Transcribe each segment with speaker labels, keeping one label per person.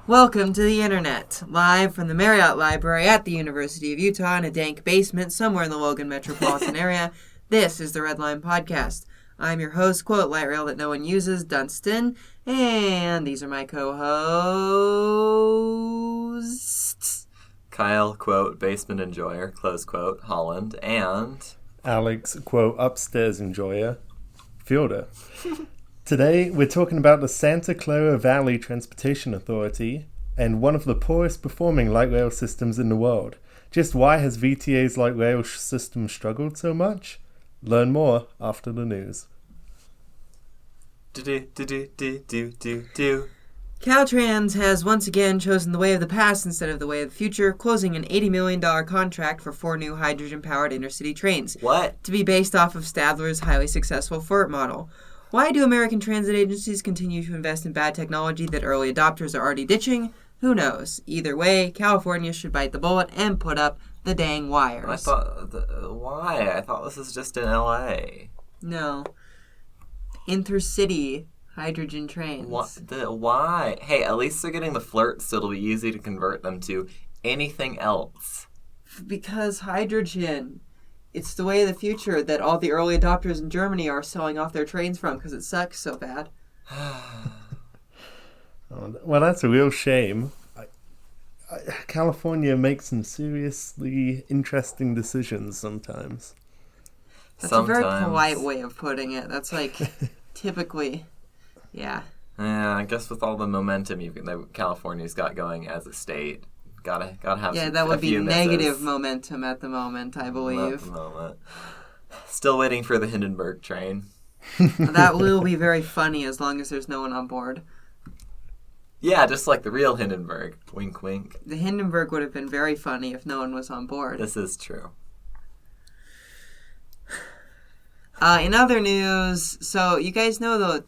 Speaker 1: Welcome to the Internet, live from the Marriott Library at the University of Utah in a dank basement somewhere in the Logan metropolitan area. This is the Red Line Podcast. I'm your host, quote, light rail that no one uses, Dunstan, and these are my co-hosts.
Speaker 2: Kyle, quote, basement enjoyer, close quote, Holland, and...
Speaker 3: Alex, quote, upstairs enjoyer, Fielder. Today, we're talking about the Santa Clara Valley Transportation Authority and one of the poorest performing light rail systems in the world. Just why has VTA's light rail system struggled so much? Learn more after the news.
Speaker 1: Caltrans has once again chosen the way of the past instead of the way of the future, closing an $80 million contract for 4 new hydrogen-powered intercity trains.
Speaker 2: What?
Speaker 1: To be based off of Stadler's highly successful FERT model. Why do American transit agencies continue to invest in bad technology that early adopters are already ditching? Who knows? Either way, California should bite the bullet and put up the dang wires.
Speaker 2: Why? I thought this was just in L.A.
Speaker 1: No. Intercity hydrogen trains.
Speaker 2: Why? Hey, at least they're getting the flirts, so it'll be easy to convert them to anything else.
Speaker 1: Because hydrogen... It's the way of the future that all the early adopters in Germany are selling off their trains from because it sucks so bad.
Speaker 3: Well, that's a real shame. California makes some seriously interesting decisions sometimes.
Speaker 1: That's a very polite way of putting it. That's like typically, yeah.
Speaker 2: Yeah, I guess with all the momentum that California's got going as a state. Gotta have
Speaker 1: yeah,
Speaker 2: some,
Speaker 1: that would be negative
Speaker 2: misses.
Speaker 1: momentum at the moment, I believe.
Speaker 2: At the moment. Still waiting for the Hindenburg train.
Speaker 1: That will be very funny as long as there's no one on board.
Speaker 2: Yeah, just like the real Hindenburg. Wink, wink.
Speaker 1: The Hindenburg would have been very funny if no one was on board.
Speaker 2: This is true.
Speaker 1: In other news, so you guys know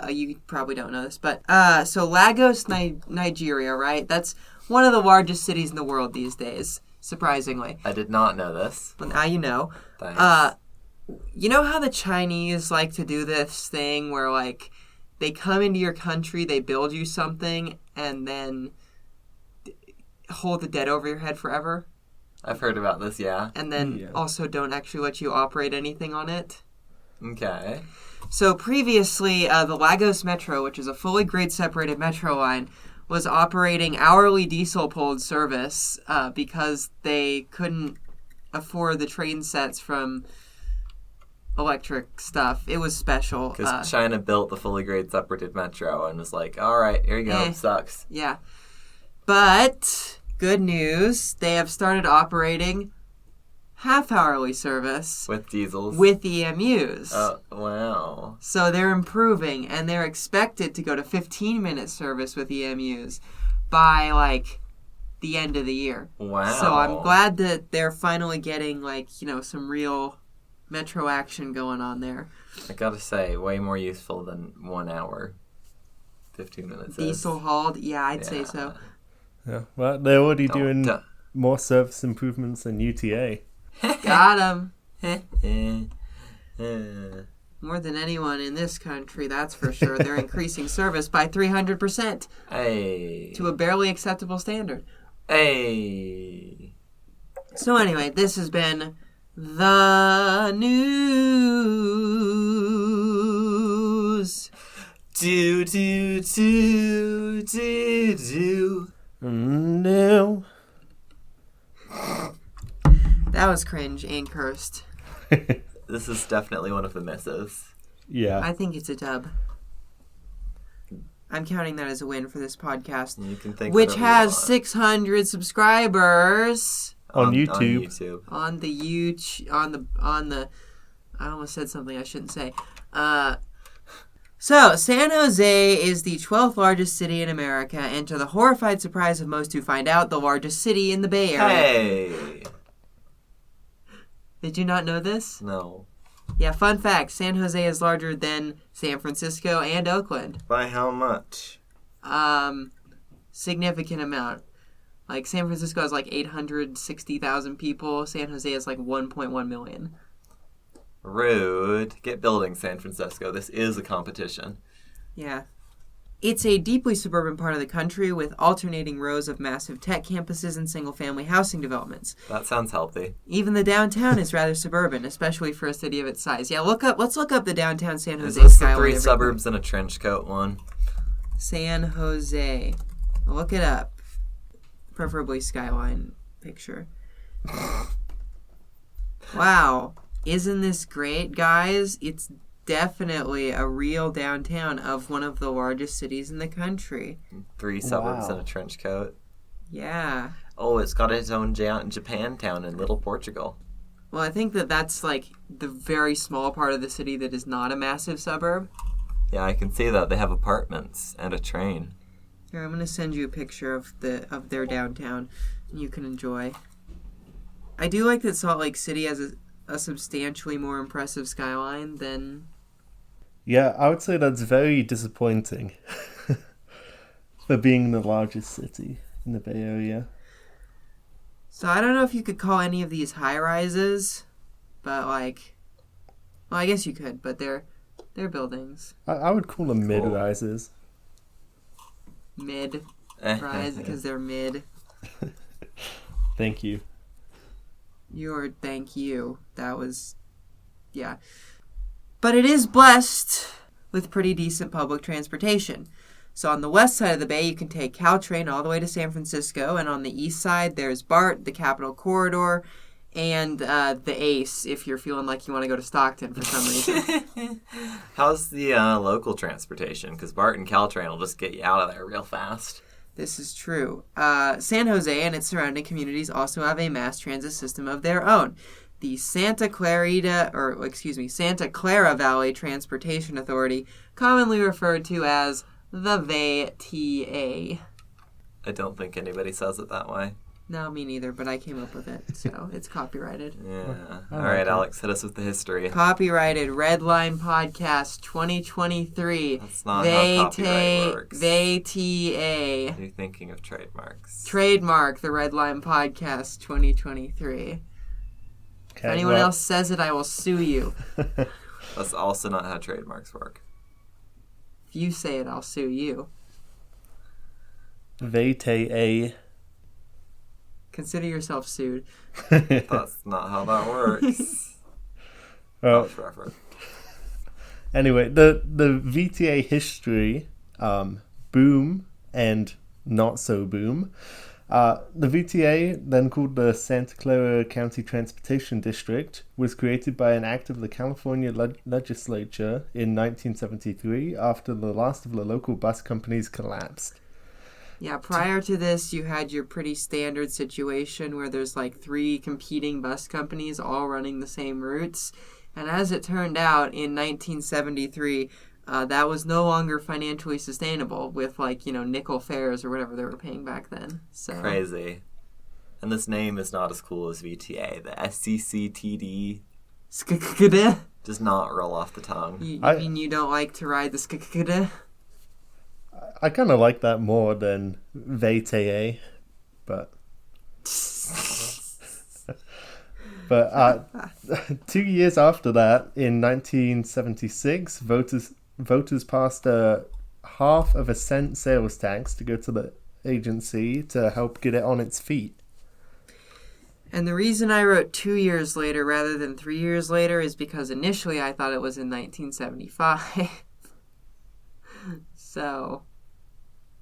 Speaker 1: you probably don't know this, but so Lagos, Nigeria, right? That's one of the largest cities in the world these days, surprisingly.
Speaker 2: I did not know this.
Speaker 1: Well, now you know.
Speaker 2: Thanks.
Speaker 1: You know how the Chinese like to do this thing where, like, they come into your country, they build you something, and then hold the debt over your head forever?
Speaker 2: I've heard about this, yeah.
Speaker 1: And then also don't actually let you operate anything on it?
Speaker 2: Okay.
Speaker 1: So previously, the Lagos Metro, which is a fully grade-separated metro line, was operating hourly diesel-pulled service because they couldn't afford the train sets from electric stuff. It was special.
Speaker 2: Because China built the fully grade-separated metro and was like, all right, here you go, sucks.
Speaker 1: Yeah. But, good news, they have started operating half-hourly service.
Speaker 2: With diesels.
Speaker 1: With EMUs.
Speaker 2: Oh, wow.
Speaker 1: So they're improving, and they're expected to go to 15-minute service with EMUs by, like, the end of the year.
Speaker 2: Wow.
Speaker 1: So I'm glad that they're finally getting, like, some real metro action going on there.
Speaker 2: I gotta say, way more useful than 1 hour. 15 minutes.
Speaker 1: Diesel hauled? Yeah, I'd say so.
Speaker 3: Yeah, well, they're already doing more service improvements than UTA.
Speaker 1: Got him. More than anyone in this country, that's for sure. They're increasing service by 300%.
Speaker 2: Hey.
Speaker 1: To a barely acceptable standard.
Speaker 2: Hey.
Speaker 1: So anyway, this has been the news.
Speaker 2: Do.
Speaker 3: No.
Speaker 1: That was cringe and cursed.
Speaker 2: This is definitely one of the misses.
Speaker 3: Yeah.
Speaker 1: I think it's a dub. I'm counting that as a win for this podcast.
Speaker 2: You can think
Speaker 1: which has 600 subscribers
Speaker 3: on YouTube.
Speaker 1: On the I almost said something I shouldn't say. So, San Jose is the 12th largest city in America, and to the horrified surprise of most who find out, the largest city in the Bay Area.
Speaker 2: Hey!
Speaker 1: Did you not know this?
Speaker 2: No.
Speaker 1: Yeah, fun fact, San Jose is larger than San Francisco and Oakland.
Speaker 2: By how much?
Speaker 1: Significant amount. Like, San Francisco has like 860,000 people. San Jose has like 1.1 million.
Speaker 2: Rude. Get building, San Francisco. This is a competition.
Speaker 1: Yeah. It's a deeply suburban part of the country with alternating rows of massive tech campuses and single-family housing developments.
Speaker 2: That sounds healthy.
Speaker 1: Even the downtown is rather suburban, especially for a city of its size. Yeah, let's look up the downtown San
Speaker 2: Is
Speaker 1: Jose
Speaker 2: this the
Speaker 1: skyline.
Speaker 2: 3 suburbs in a trench coat one?
Speaker 1: San Jose. Look it up. Preferably skyline picture. Wow. Isn't this great, guys? It's definitely a real downtown of one of the largest cities in the country.
Speaker 2: 3 suburbs
Speaker 3: Wow.
Speaker 2: in a trench coat.
Speaker 1: Yeah.
Speaker 2: Oh, it's got its own Japantown in Little Portugal.
Speaker 1: Well, I think that's like the very small part of the city that is not a massive suburb.
Speaker 2: Yeah, I can see that. They have apartments and a train.
Speaker 1: Here, I'm going to send you a picture of their downtown, and you can enjoy. I do like that Salt Lake City has a substantially more impressive skyline than...
Speaker 3: Yeah, I would say that's very disappointing for being the largest city in the Bay Area.
Speaker 1: So I don't know if you could call any of these high-rises, but like... Well, I guess you could, but they're buildings.
Speaker 3: I would call them mid-rises.
Speaker 1: Mid-rise, because they're mid.
Speaker 3: Thank you.
Speaker 1: Thank you. That was... Yeah. But it is blessed with pretty decent public transportation. So on the west side of the bay, you can take Caltrain all the way to San Francisco, and on the east side, there's BART, the Capital Corridor, and the ACE, if you're feeling like you want to go to Stockton for some reason.
Speaker 2: How's the local transportation? Because BART and Caltrain will just get you out of there real fast.
Speaker 1: This is true. San Jose and its surrounding communities also have a mass transit system of their own. The Santa Clara Valley Transportation Authority, commonly referred to as the VTA.
Speaker 2: I don't think anybody says it that way.
Speaker 1: No, me neither, but I came up with it, so it's copyrighted.
Speaker 2: Yeah.
Speaker 3: I
Speaker 2: All
Speaker 3: like
Speaker 2: right,
Speaker 3: it.
Speaker 2: Alex, hit us with the history.
Speaker 1: Copyrighted Red Line Podcast 2023.
Speaker 2: That's not how copyright works.
Speaker 1: VTA.
Speaker 2: You're thinking of trademarks.
Speaker 1: Trademark the Red Line Podcast 2023. If anyone else says it, I will sue you.
Speaker 2: That's also not how trademarks work.
Speaker 1: If you say it, I'll sue you.
Speaker 3: VTA.
Speaker 1: Consider yourself sued.
Speaker 2: That's not how that works.
Speaker 3: Well,
Speaker 2: That's reference.
Speaker 3: anyway, the VTA history, boom and not so boom. The VTA, then called the Santa Clara County Transportation District, was created by an act of the California legislature in 1973 after the last of the local bus companies collapsed.
Speaker 1: Yeah, prior to this, you had your pretty standard situation where there's like 3 competing bus companies all running the same routes. And as it turned out, in 1973, that was no longer financially sustainable with, like, nickel fares or whatever they were paying back then. So
Speaker 2: Crazy. And this name is not as cool as VTA. The SCCTD
Speaker 1: Skakada?
Speaker 2: does not roll off the tongue.
Speaker 1: You mean you don't like to ride the skakada?
Speaker 3: I kind of like that more than VTA, but... But 2 years after that, in 1976, voters passed a 1/2 cent sales tax to go to the agency to help get it on its feet.
Speaker 1: And the reason I wrote 2 years later rather than 3 years later is because initially I thought it was in 1975. So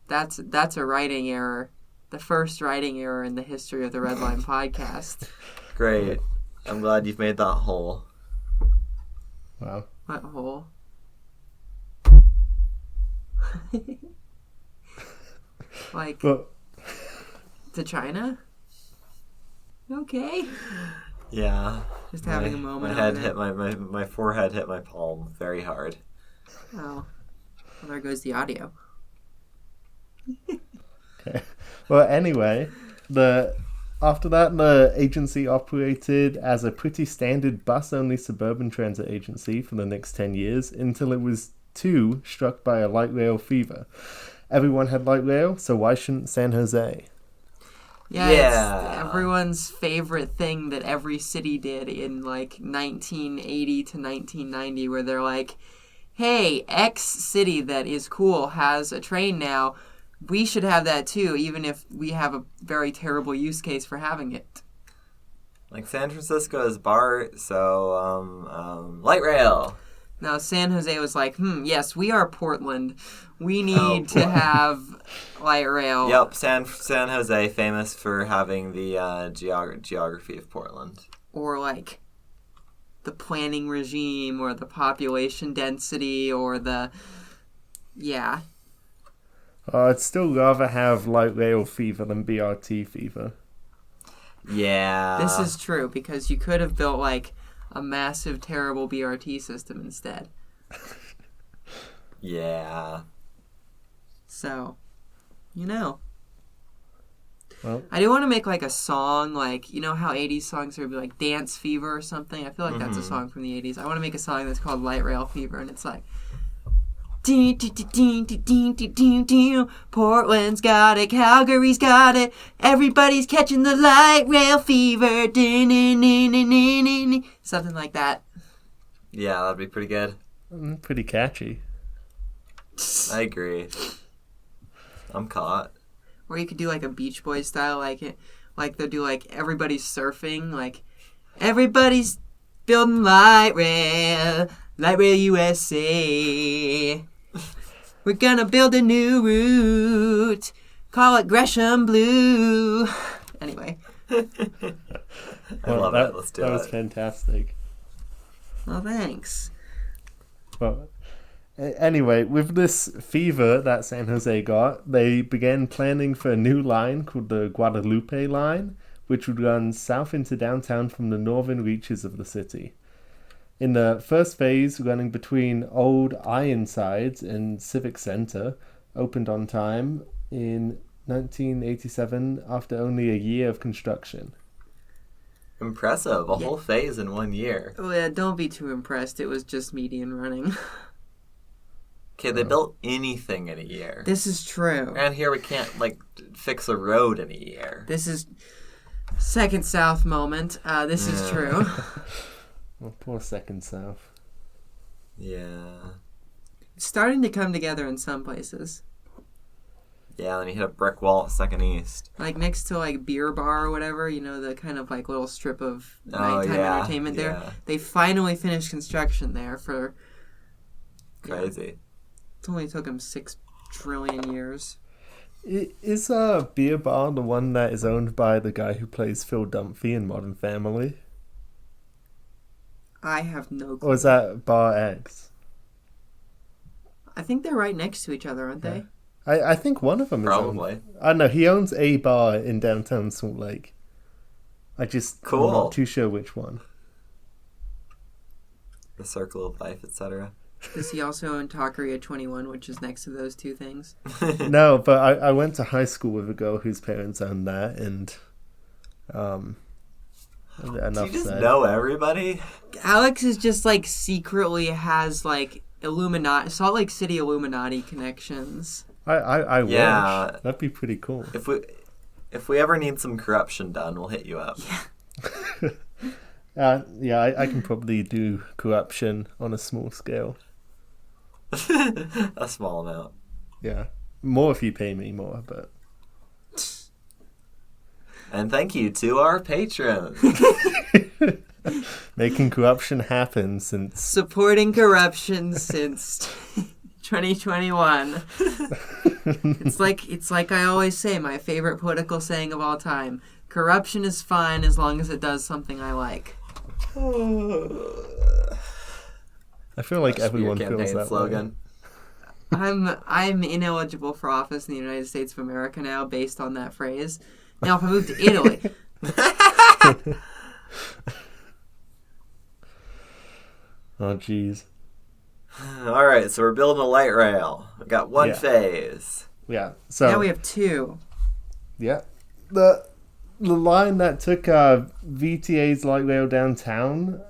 Speaker 1: that's a writing error. The first writing error in the history of the Red Line Podcast.
Speaker 2: Great. I'm glad you've made that whole.
Speaker 3: Wow.
Speaker 1: What hole? Like,
Speaker 3: Well,
Speaker 1: to China? Okay.
Speaker 2: Yeah.
Speaker 1: Just having a moment.
Speaker 2: My head
Speaker 1: over
Speaker 2: hit my forehead hit my palm very hard.
Speaker 1: there. Oh. Well, there goes the audio.
Speaker 3: okay. Well, anyway, after that, the agency operated as a pretty standard bus-only suburban transit agency for the next 10 years until it was too struck by a light rail fever. Everyone had light rail, so why shouldn't San Jose?
Speaker 1: Yeah,
Speaker 2: Yeah.
Speaker 1: It's everyone's favorite thing that every city did in like 1980 to 1990, where they're like, hey, X city that is cool has a train now. We should have that too, even if we have a very terrible use case for having it.
Speaker 2: Like San Francisco is BART, so light rail.
Speaker 1: Now, San Jose was like, yes, we are Portland. We need to have light rail.
Speaker 2: Yep, San Jose, famous for having the geography of Portland.
Speaker 1: Or like the planning regime or the population density or the... Yeah.
Speaker 3: I'd still rather have light rail fever than BRT fever.
Speaker 2: Yeah.
Speaker 1: This is true, because you could have built like a massive, terrible BRT system instead.
Speaker 2: Yeah.
Speaker 1: So, you know.
Speaker 3: Well,
Speaker 1: I do want to make like a song, like, you know how 80s songs are like Dance Fever or something? I feel like that's a song from the 80s. I want to make a song that's called Light Rail Fever, and it's like... Portland's got it, Calgary's got it, everybody's catching the light rail fever. Something like that.
Speaker 2: Yeah, that'd be pretty good.
Speaker 3: pretty catchy.
Speaker 2: I agree. I'm caught.
Speaker 1: Or you could do like a Beach Boys style, like they'll do like everybody's surfing, like everybody's building light rail USA. We're gonna build a new route, call it Gresham Blue. Anyway.
Speaker 2: I love it. Let's do it.
Speaker 3: That was fantastic.
Speaker 1: Well, thanks.
Speaker 3: Well, anyway, with this fever that San Jose got, they began planning for a new line called the Guadalupe Line, which would run south into downtown from the northern reaches of the city. In the first phase, running between Old Ironsides and Civic Center, opened on time in 1987 after only a year of construction.
Speaker 2: Impressive. A whole phase in 1 year.
Speaker 1: Oh, yeah, don't be too impressed. It was just median running.
Speaker 2: Okay, they built anything in a year.
Speaker 1: This is true.
Speaker 2: Around here, we can't, fix a road in a year.
Speaker 1: This is Second South moment. This is true.
Speaker 3: Well, poor Second South.
Speaker 2: Yeah.
Speaker 1: It's starting to come together in some places.
Speaker 2: Yeah, then you hit a brick wall at Second East.
Speaker 1: Like next to like Beer Bar or whatever, you know, the kind of like little strip of nighttime entertainment there.
Speaker 2: Yeah.
Speaker 1: They finally finished construction there for...
Speaker 2: Crazy.
Speaker 1: It only took them 6 trillion years.
Speaker 3: Is Beer Bar the one that is owned by the guy who plays Phil Dunphy in Modern Family?
Speaker 1: I have no clue.
Speaker 3: Or is that Bar X?
Speaker 1: I think they're right next to each other, aren't they?
Speaker 3: I think one of them is
Speaker 2: Probably.
Speaker 3: owned. I know, he owns a bar in downtown Salt Lake. I'm not too sure which one.
Speaker 2: The Circle of Life, etc.
Speaker 1: Does he also own Taqueria 21, which is next to those two things?
Speaker 3: No, but I went to high school with a girl whose parents owned that, and enough
Speaker 2: Do you just
Speaker 3: said.
Speaker 2: know everybody?
Speaker 1: Alex is just like secretly has like Salt Lake City Illuminati connections.
Speaker 3: I
Speaker 2: Yeah.
Speaker 3: wish. That'd be pretty cool.
Speaker 2: If we ever need some corruption done, we'll hit you up.
Speaker 3: Yeah, I can probably do corruption on a small scale.
Speaker 2: A small amount.
Speaker 3: Yeah. More if you pay me more, but...
Speaker 2: And thank you to our patrons.
Speaker 3: Making corruption happen since...
Speaker 1: Supporting corruption since 2021. It's like I always say, my favorite political saying of all time. Corruption is fine as long as it does something I like.
Speaker 3: I feel like everyone
Speaker 2: Your
Speaker 3: feels
Speaker 2: campaign
Speaker 3: that
Speaker 2: slogan.
Speaker 1: I'm ineligible for office in the United States of America now based on that phrase. Now if I move to Italy...
Speaker 3: Oh, jeez.
Speaker 2: All right, so we're building a light rail. We got one phase.
Speaker 3: Yeah, so...
Speaker 1: Now we have 2.
Speaker 3: Yeah. The line that took VTA's light rail downtown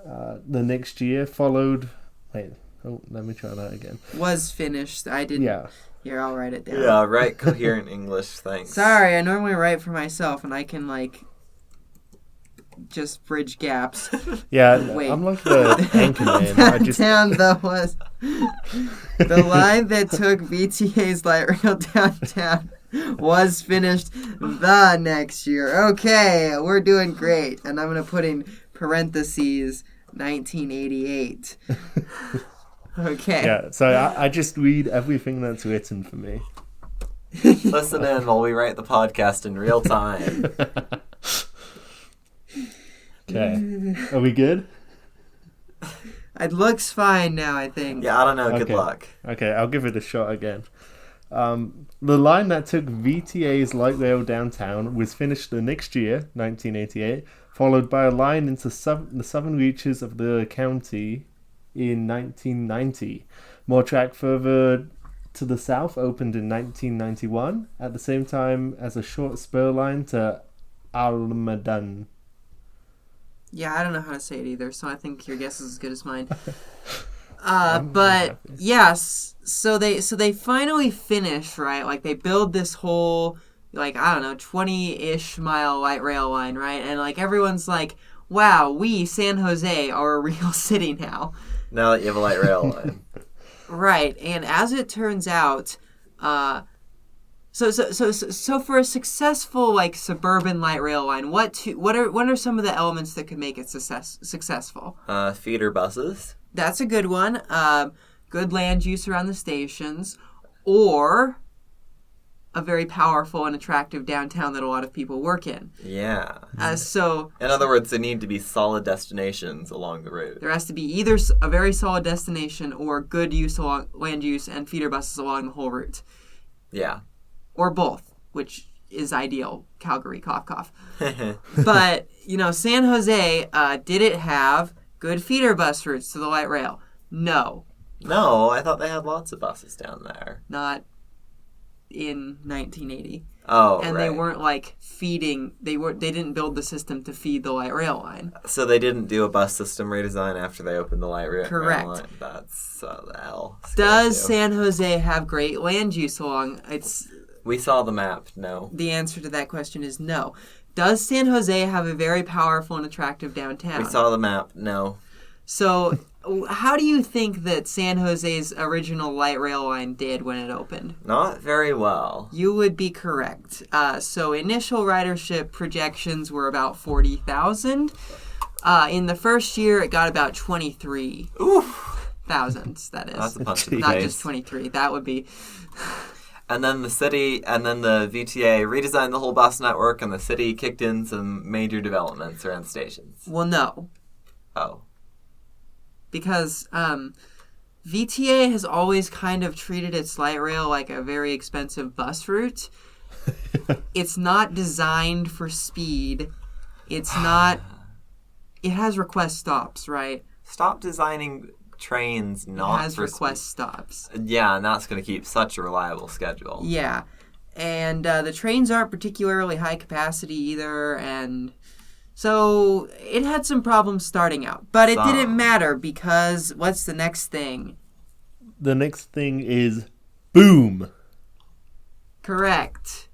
Speaker 3: the next year followed... Wait, let me try that again.
Speaker 1: Was finished. I didn't...
Speaker 3: Yeah.
Speaker 1: Here, I'll write it down.
Speaker 2: Yeah, right. Coherent English, thanks.
Speaker 1: Sorry, I normally write for myself, and I can, just bridge gaps.
Speaker 3: Yeah,
Speaker 1: Wait.
Speaker 3: I'm like the anchor man. I just
Speaker 1: Downtown, though, was the line that took VTA's light rail downtown was finished the next year. Okay, we're doing great. And I'm going to put in parentheses 1988. Okay.
Speaker 3: yeah. So I just read everything that's written for me.
Speaker 2: Listen in while we write the podcast in real time.
Speaker 3: Okay, are we good?
Speaker 1: It looks fine now, I think.
Speaker 2: Yeah, I don't know. Good
Speaker 3: Okay.
Speaker 2: luck.
Speaker 3: Okay, I'll give it a shot again. The line that took VTA's light rail downtown was finished the next year, 1988, followed by a line into the southern reaches of the county in 1990. More track further to the south opened in 1991, at the same time as a short spur line to Almaden.
Speaker 1: Yeah, I don't know how to say it either, so I think your guess is as good as mine. But yes, so they finally finish, right? Like they build this whole, like, I don't know, 20-ish mile light rail line, right? And like everyone's like, wow, we, San Jose, are a real city now.
Speaker 2: Now that you have a light rail line.
Speaker 1: Right, and as it turns out, so for a successful like suburban light rail line, what are some of the elements that could make it successful?
Speaker 2: Feeder buses.
Speaker 1: That's a good one. Good land use around the stations, or a very powerful and attractive downtown that a lot of people work in.
Speaker 2: Yeah.
Speaker 1: So
Speaker 2: In other words, there need to be solid destinations along the route.
Speaker 1: there has to be either a very solid destination or good use along land use and feeder buses along the whole route.
Speaker 2: Yeah.
Speaker 1: Or both, which is ideal. Calgary, cough, cough. But, San Jose, did it have good feeder bus routes to the light rail? No,
Speaker 2: No, I thought they had lots of buses down there.
Speaker 1: not in 1980.
Speaker 2: Oh,
Speaker 1: And
Speaker 2: right.
Speaker 1: they weren't like feeding. They didn't build the system to feed the light rail line.
Speaker 2: So they didn't do a bus system redesign after they opened the light rail
Speaker 1: Correct.
Speaker 2: line. That's the hell.
Speaker 1: Does San Jose have great land use along?
Speaker 2: We saw the map. No.
Speaker 1: The answer to that question is no. Does San Jose have a very powerful and attractive downtown?
Speaker 2: We saw the map. No.
Speaker 1: So, how do you think that San Jose's original light rail line did when it opened?
Speaker 2: Not very well.
Speaker 1: You would be correct. So, initial ridership projections were about 40,000. In the first year, it got about 23,000. That is.
Speaker 2: That's a bunch of
Speaker 1: Not
Speaker 2: days.
Speaker 1: just 23. That would be...
Speaker 2: And then the city, and then the VTA redesigned the whole bus network, and the city kicked in some major developments around stations.
Speaker 1: Well, no.
Speaker 2: Oh.
Speaker 1: Because VTA has always kind of treated its light rail like a very expensive bus route. It's not designed for speed. It's not... It has request stops, right?
Speaker 2: Stop designing trains not
Speaker 1: It has
Speaker 2: for
Speaker 1: request stops.
Speaker 2: Yeah, and that's going to keep such a reliable schedule.
Speaker 1: Yeah. And the trains aren't particularly high capacity either, and... So, it had some problems starting out. But it didn't matter because what's the next thing?
Speaker 3: The next thing is boom.
Speaker 1: Correct.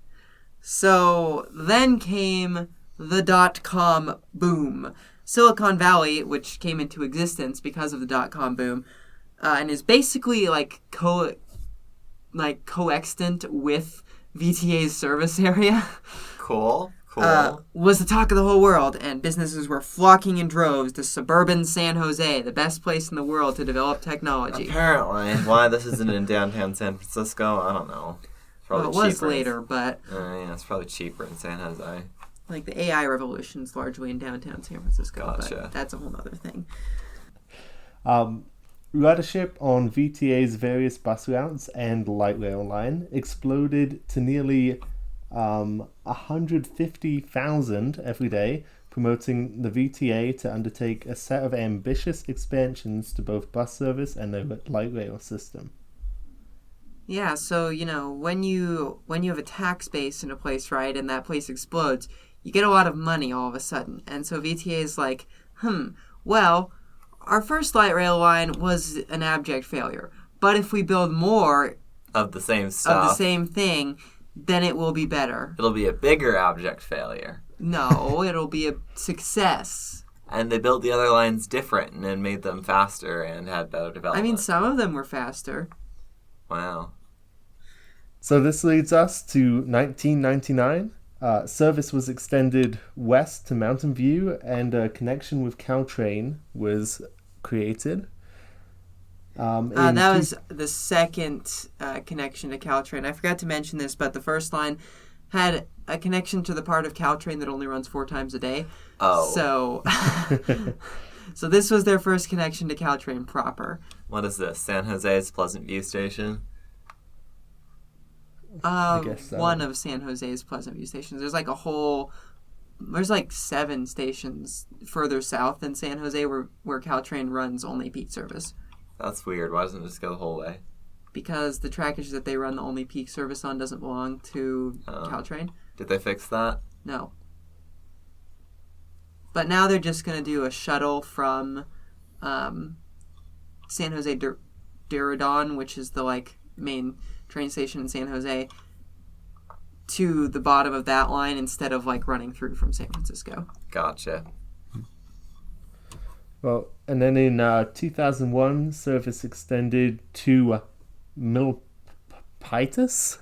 Speaker 1: So, then came the dot-com boom. Silicon Valley, which came into existence because of the dot-com boom, and is basically like coextant with VTA's service area.
Speaker 2: Cool.
Speaker 1: Was the talk of the whole world, and businesses were flocking in droves to suburban San Jose, the best place in the world to develop technology.
Speaker 2: Apparently. Why this isn't in downtown San Francisco, I don't know.
Speaker 1: Well, it was later, but...
Speaker 2: yeah, it's probably cheaper in San Jose.
Speaker 1: Like, the AI revolution's largely in downtown San Francisco,
Speaker 2: Gotcha.
Speaker 1: but that's a whole other thing.
Speaker 3: Ridership on VTA's various bus routes and light rail line exploded to nearly 150,000 every day, promoting the VTA to undertake a set of ambitious expansions to both bus service and the light rail system.
Speaker 1: Yeah, so, when you have a tax base in a place, right, and that place explodes, you get a lot of money all of a sudden. And so VTA is like, well, our first light rail line was an abject failure. But if we build more
Speaker 2: Of the same stuff.
Speaker 1: of the same thing, then it will be better.
Speaker 2: It'll be a bigger abject failure.
Speaker 1: No, it'll be a success.
Speaker 2: And they built the other lines different and made them faster and had better
Speaker 1: I
Speaker 2: development.
Speaker 1: mean, some of them were faster.
Speaker 2: Wow.
Speaker 3: So this leads us to 1999. Service was extended west to Mountain View, and a connection with Caltrain was created.
Speaker 1: That was the second connection to Caltrain. I forgot to mention this, but the first line had a connection to the part of Caltrain that only runs 4 times a day.
Speaker 2: Oh.
Speaker 1: So this was their first connection to Caltrain proper.
Speaker 2: What is this? San Jose's Pleasant View Station?
Speaker 3: guess so.
Speaker 1: One of San Jose's Pleasant View stations. There's like 7 stations further south than San Jose where Caltrain runs only peak service.
Speaker 2: That's weird. Why doesn't it just go the whole way?
Speaker 1: Because the trackage that they run the only peak service on doesn't belong to Caltrain.
Speaker 2: Did they fix that?
Speaker 1: No. But now they're just going to do a shuttle from San Jose Diridon, which is the main train station in San Jose, to the bottom of that line instead of running through from San Francisco.
Speaker 2: Gotcha.
Speaker 3: Well, and then in 2001, service extended to Milpitas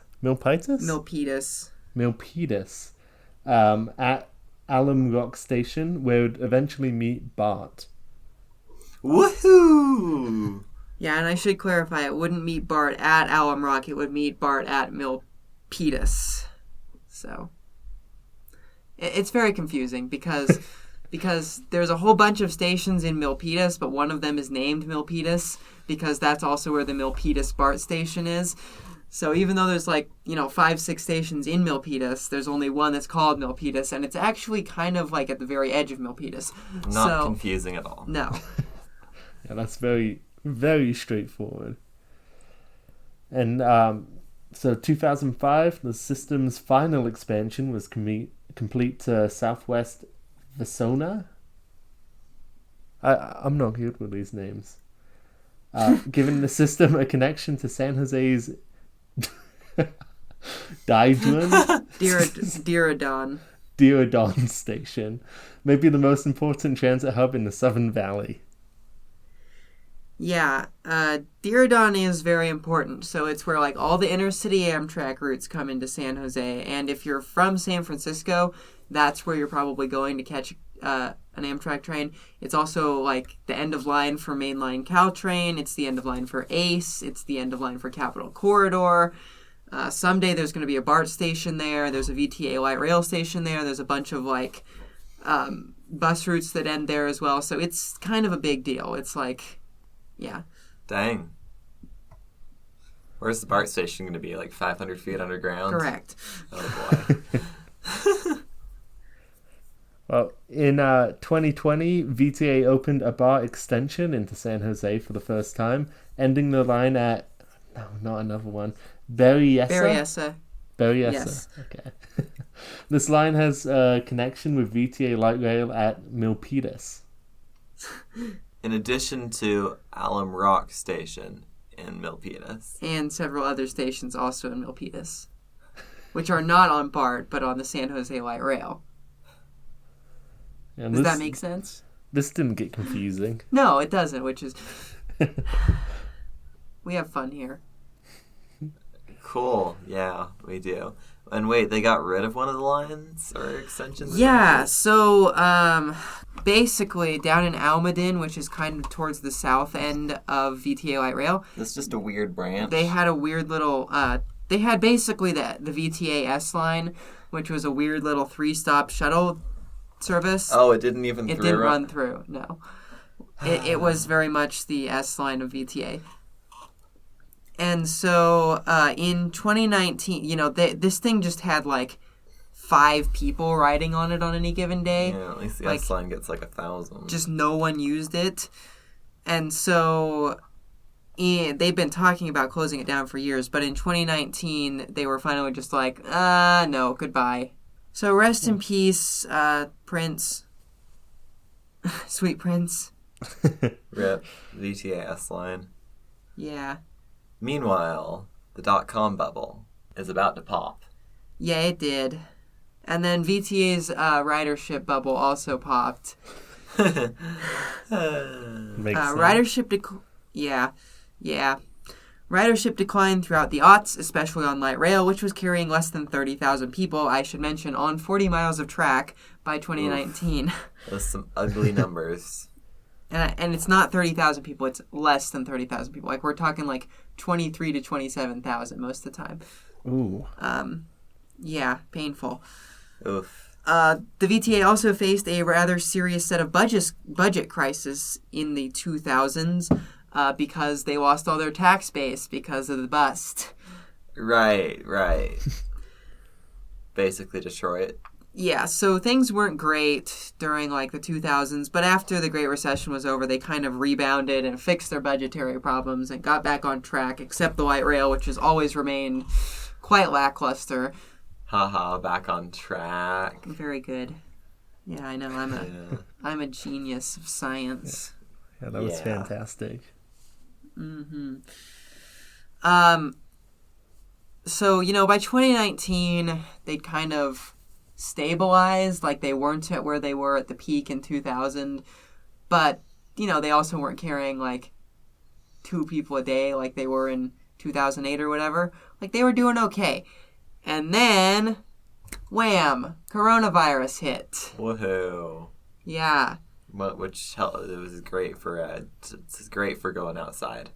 Speaker 3: at Alum Rock Station, where it would eventually meet BART.
Speaker 2: Woohoo!
Speaker 1: Yeah, and I should clarify, it wouldn't meet BART at Alum Rock, it would meet BART at Milpitas. So, it's very confusing because there's a whole bunch of stations in Milpitas, but one of them is named Milpitas because that's also where the Milpitas BART station is. So even though there's 5-6 stations in Milpitas, there's only one that's called Milpitas, and it's actually kind of at the very edge of Milpitas.
Speaker 2: Not confusing at all.
Speaker 1: No.
Speaker 3: Yeah, that's very, very straightforward. And so 2005, the system's final expansion was complete to Southwest Vasona. I'm not good with these names. Giving the system a connection to San Jose's Diridon station, maybe the most important transit hub in the Southern Valley.
Speaker 1: Yeah, Diridon is very important. So it's where all the inner city Amtrak routes come into San Jose, and if you're from San Francisco, that's where you're probably going to catch an Amtrak train. It's also the end of line for mainline Caltrain. It's the end of line for ACE. It's the end of line for Capital Corridor. Someday there's going to be a BART station there. There's a VTA light rail station there. There's a bunch of bus routes that end there as well. So it's kind of a big deal. It's yeah.
Speaker 2: Dang. Where's the BART station going to be? 500 feet underground?
Speaker 1: Correct.
Speaker 2: Oh boy.
Speaker 3: Well, in 2020, VTA opened a BART extension into San Jose for the first time, ending the line at... No, not another one. Berryessa.
Speaker 1: Yes.
Speaker 3: Okay. This line has a connection with VTA light rail at Milpitas.
Speaker 2: In addition to Alum Rock Station in Milpitas.
Speaker 1: And several other stations also in Milpitas, which are not on BART, but on the San Jose light rail.
Speaker 3: Yeah,
Speaker 1: Does that make sense?
Speaker 3: This didn't get confusing.
Speaker 1: No, it doesn't, which is... We have fun here.
Speaker 2: Cool. Yeah, we do. And wait, they got rid of one of the lines or extensions?
Speaker 1: Yeah, so basically down in Almaden, which is kind of towards the south end of VTA Light Rail.
Speaker 2: That's just a weird branch.
Speaker 1: They had a weird little... they had basically the VTA S line, which was a weird little 3-stop shuttle service.
Speaker 2: Oh, it didn't even
Speaker 1: It didn't run through, no. It was very much the S line of VTA. And so in 2019, this thing just had 5 people riding on it on any given day.
Speaker 2: Yeah, at least the S line gets 1,000.
Speaker 1: Just no one used it. And so they've been talking about closing it down for years, but in 2019 they were finally just no, goodbye. So rest in peace, Prince. Sweet Prince.
Speaker 2: RIP. VTA S line.
Speaker 1: Yeah.
Speaker 2: Meanwhile, the .com bubble is about to pop.
Speaker 1: Yeah, it did. And then VTA's ridership bubble also popped.
Speaker 3: Makes sense.
Speaker 1: Ridership Ridership declined throughout the aughts, especially on light rail, which was carrying less than 30,000 people, I should mention, on 40 miles of track by 2019.
Speaker 2: Those some ugly numbers.
Speaker 1: And it's not 30,000 people, it's less than 30,000 people. Like, we're talking like 23 to 27,000 most of the time.
Speaker 3: Ooh.
Speaker 1: Yeah, painful.
Speaker 2: Oof.
Speaker 1: The VTA also faced a rather serious set of budget crisis in the 2000s because they lost all their tax base because of the bust.
Speaker 2: Right. Basically destroy it.
Speaker 1: Yeah, so things weren't great during like the 2000s, but after the Great Recession was over, they kind of rebounded and fixed their budgetary problems and got back on track, except the light rail, which has always remained quite lackluster.
Speaker 2: Haha, back on track.
Speaker 1: Very good. Yeah, I know. I'm a genius of science.
Speaker 3: Yeah, that was fantastic.
Speaker 1: Mm-hmm. So, by 2019, they'd kind of stabilized, like they weren't at where they were at the peak in 2000, but, they also weren't carrying, like, 2 people a day like they were in 2008 or whatever. Like, they were doing okay. And then, wham, coronavirus hit.
Speaker 2: Woohoo.
Speaker 1: Yeah.
Speaker 2: Which it was great for it's great for going outside.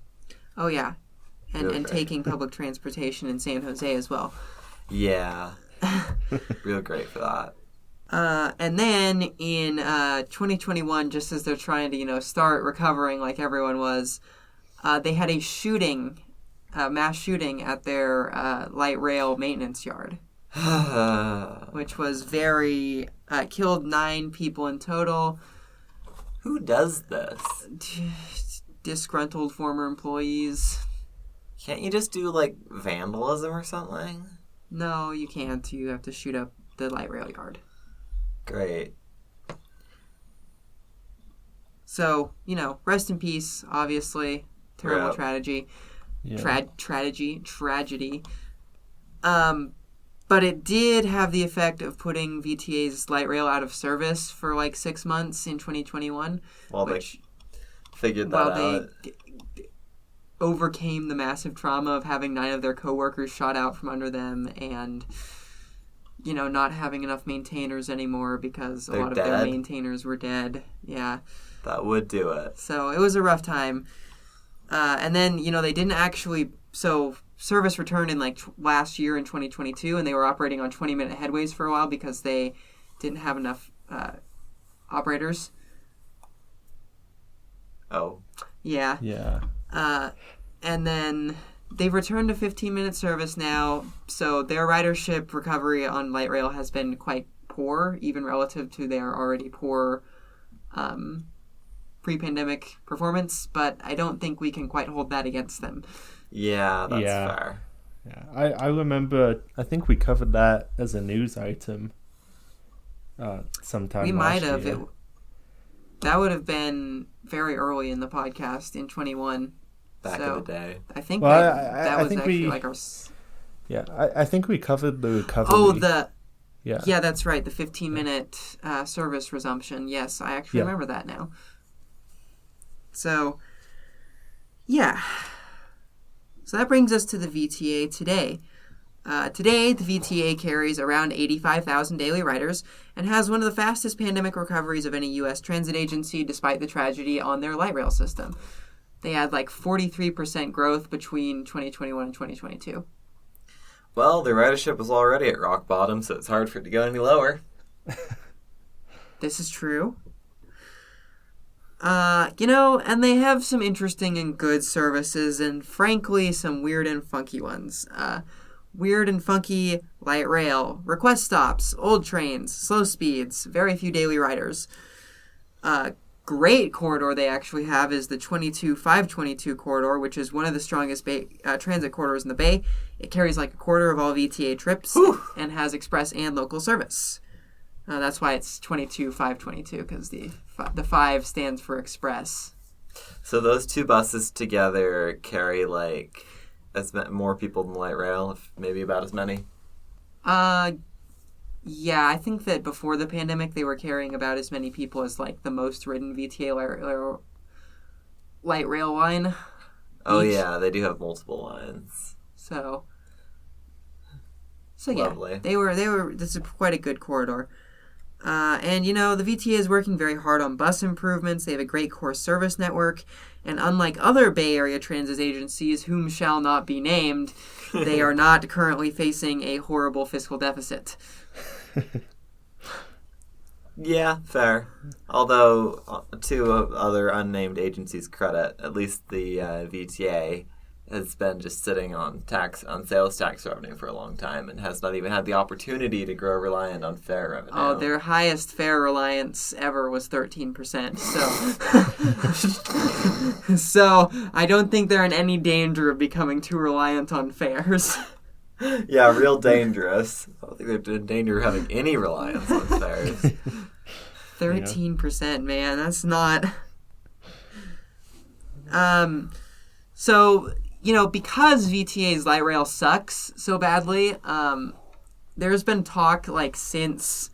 Speaker 1: Oh yeah, and taking public transportation in San Jose as well.
Speaker 2: Yeah, real great for that.
Speaker 1: And then in 2021, just as they're trying to start recovering like everyone was, they had a mass shooting at their light rail maintenance yard, which was killed 9 people in total.
Speaker 2: Who does this?
Speaker 1: Disgruntled former employees.
Speaker 2: Can't you just do, like, vandalism or something?
Speaker 1: No, you can't. You have to shoot up the light rail yard.
Speaker 2: Great.
Speaker 1: So, rest in peace, obviously. Terrible tragedy.
Speaker 3: Yeah.
Speaker 1: Tragedy. But it did have the effect of putting VTA's light rail out of service for like 6 months in 2021.
Speaker 2: They figured that out.
Speaker 1: They overcame the massive trauma of having 9 of their coworkers shot out from under them and, not having enough maintainers anymore because a lot of their maintainers were dead. Yeah.
Speaker 2: That would do it.
Speaker 1: So it was a rough time. And then, they didn't actually... So service returned in last year in 2022, and they were operating on 20-minute headways for a while because they didn't have enough operators.
Speaker 2: Oh.
Speaker 1: Yeah.
Speaker 3: Yeah.
Speaker 1: And then they've returned to 15-minute service now, so their ridership recovery on light rail has been quite poor, even relative to their already poor pre-pandemic performance, but I don't think we can quite hold that against them.
Speaker 2: Yeah, that's fair.
Speaker 3: Yeah, I remember, I think we covered that as a news item sometime
Speaker 1: we
Speaker 3: last
Speaker 1: might have.
Speaker 3: year.
Speaker 1: That would have been very early in the podcast in 21.
Speaker 2: Back in the day.
Speaker 1: I think
Speaker 3: I
Speaker 1: was
Speaker 3: think
Speaker 1: actually
Speaker 3: we,
Speaker 1: like our...
Speaker 3: Yeah, I think we covered the recovery.
Speaker 1: Oh,
Speaker 3: Yeah,
Speaker 1: that's right. The 15-minute service resumption. Yes, I actually remember that now. So, yeah. So that brings us to the VTA today. Today, the VTA carries around 85,000 daily riders and has one of the fastest pandemic recoveries of any U.S. transit agency despite the tragedy on their light rail system. They had 43% growth between 2021 and 2022.
Speaker 2: Well, their ridership was already at rock bottom, so it's hard for it to go any lower.
Speaker 1: This is true. And they have some interesting and good services and, frankly, some weird and funky ones. Weird and funky light rail, request stops, old trains, slow speeds, very few daily riders. Great corridor they actually have is the 22-522 corridor, which is one of the strongest transit corridors in the Bay. It carries a quarter of all VTA trips and has express and local service. That's why it's 22-522, because the 5 stands for express.
Speaker 2: So those 2 buses together carry more people than light rail, maybe about as many.
Speaker 1: Yeah, I think that before the pandemic, they were carrying about as many people as like the most ridden VTA light rail line.
Speaker 2: Oh
Speaker 1: Each.
Speaker 2: yeah, they do have multiple lines.
Speaker 1: So yeah,
Speaker 2: Lovely.
Speaker 1: they were. This is quite a good corridor. And the VTA is working very hard on bus improvements. They have a great core service network, and unlike other Bay Area transit agencies, whom shall not be named, they are not currently facing a horrible fiscal deficit.
Speaker 2: Yeah, fair. Although, to other unnamed agencies' credit, at least the VTA has been just sitting on sales tax revenue for a long time and has not even had the opportunity to grow reliant on fare revenue.
Speaker 1: Oh, their highest fare reliance ever was 13%. So, so I don't think they're in any danger of becoming too reliant on fares.
Speaker 2: Yeah, real dangerous. I don't think they're in danger of having any reliance on fares.
Speaker 1: 13%, man, that's not. So, because VTA's light rail sucks so badly, there's been talk since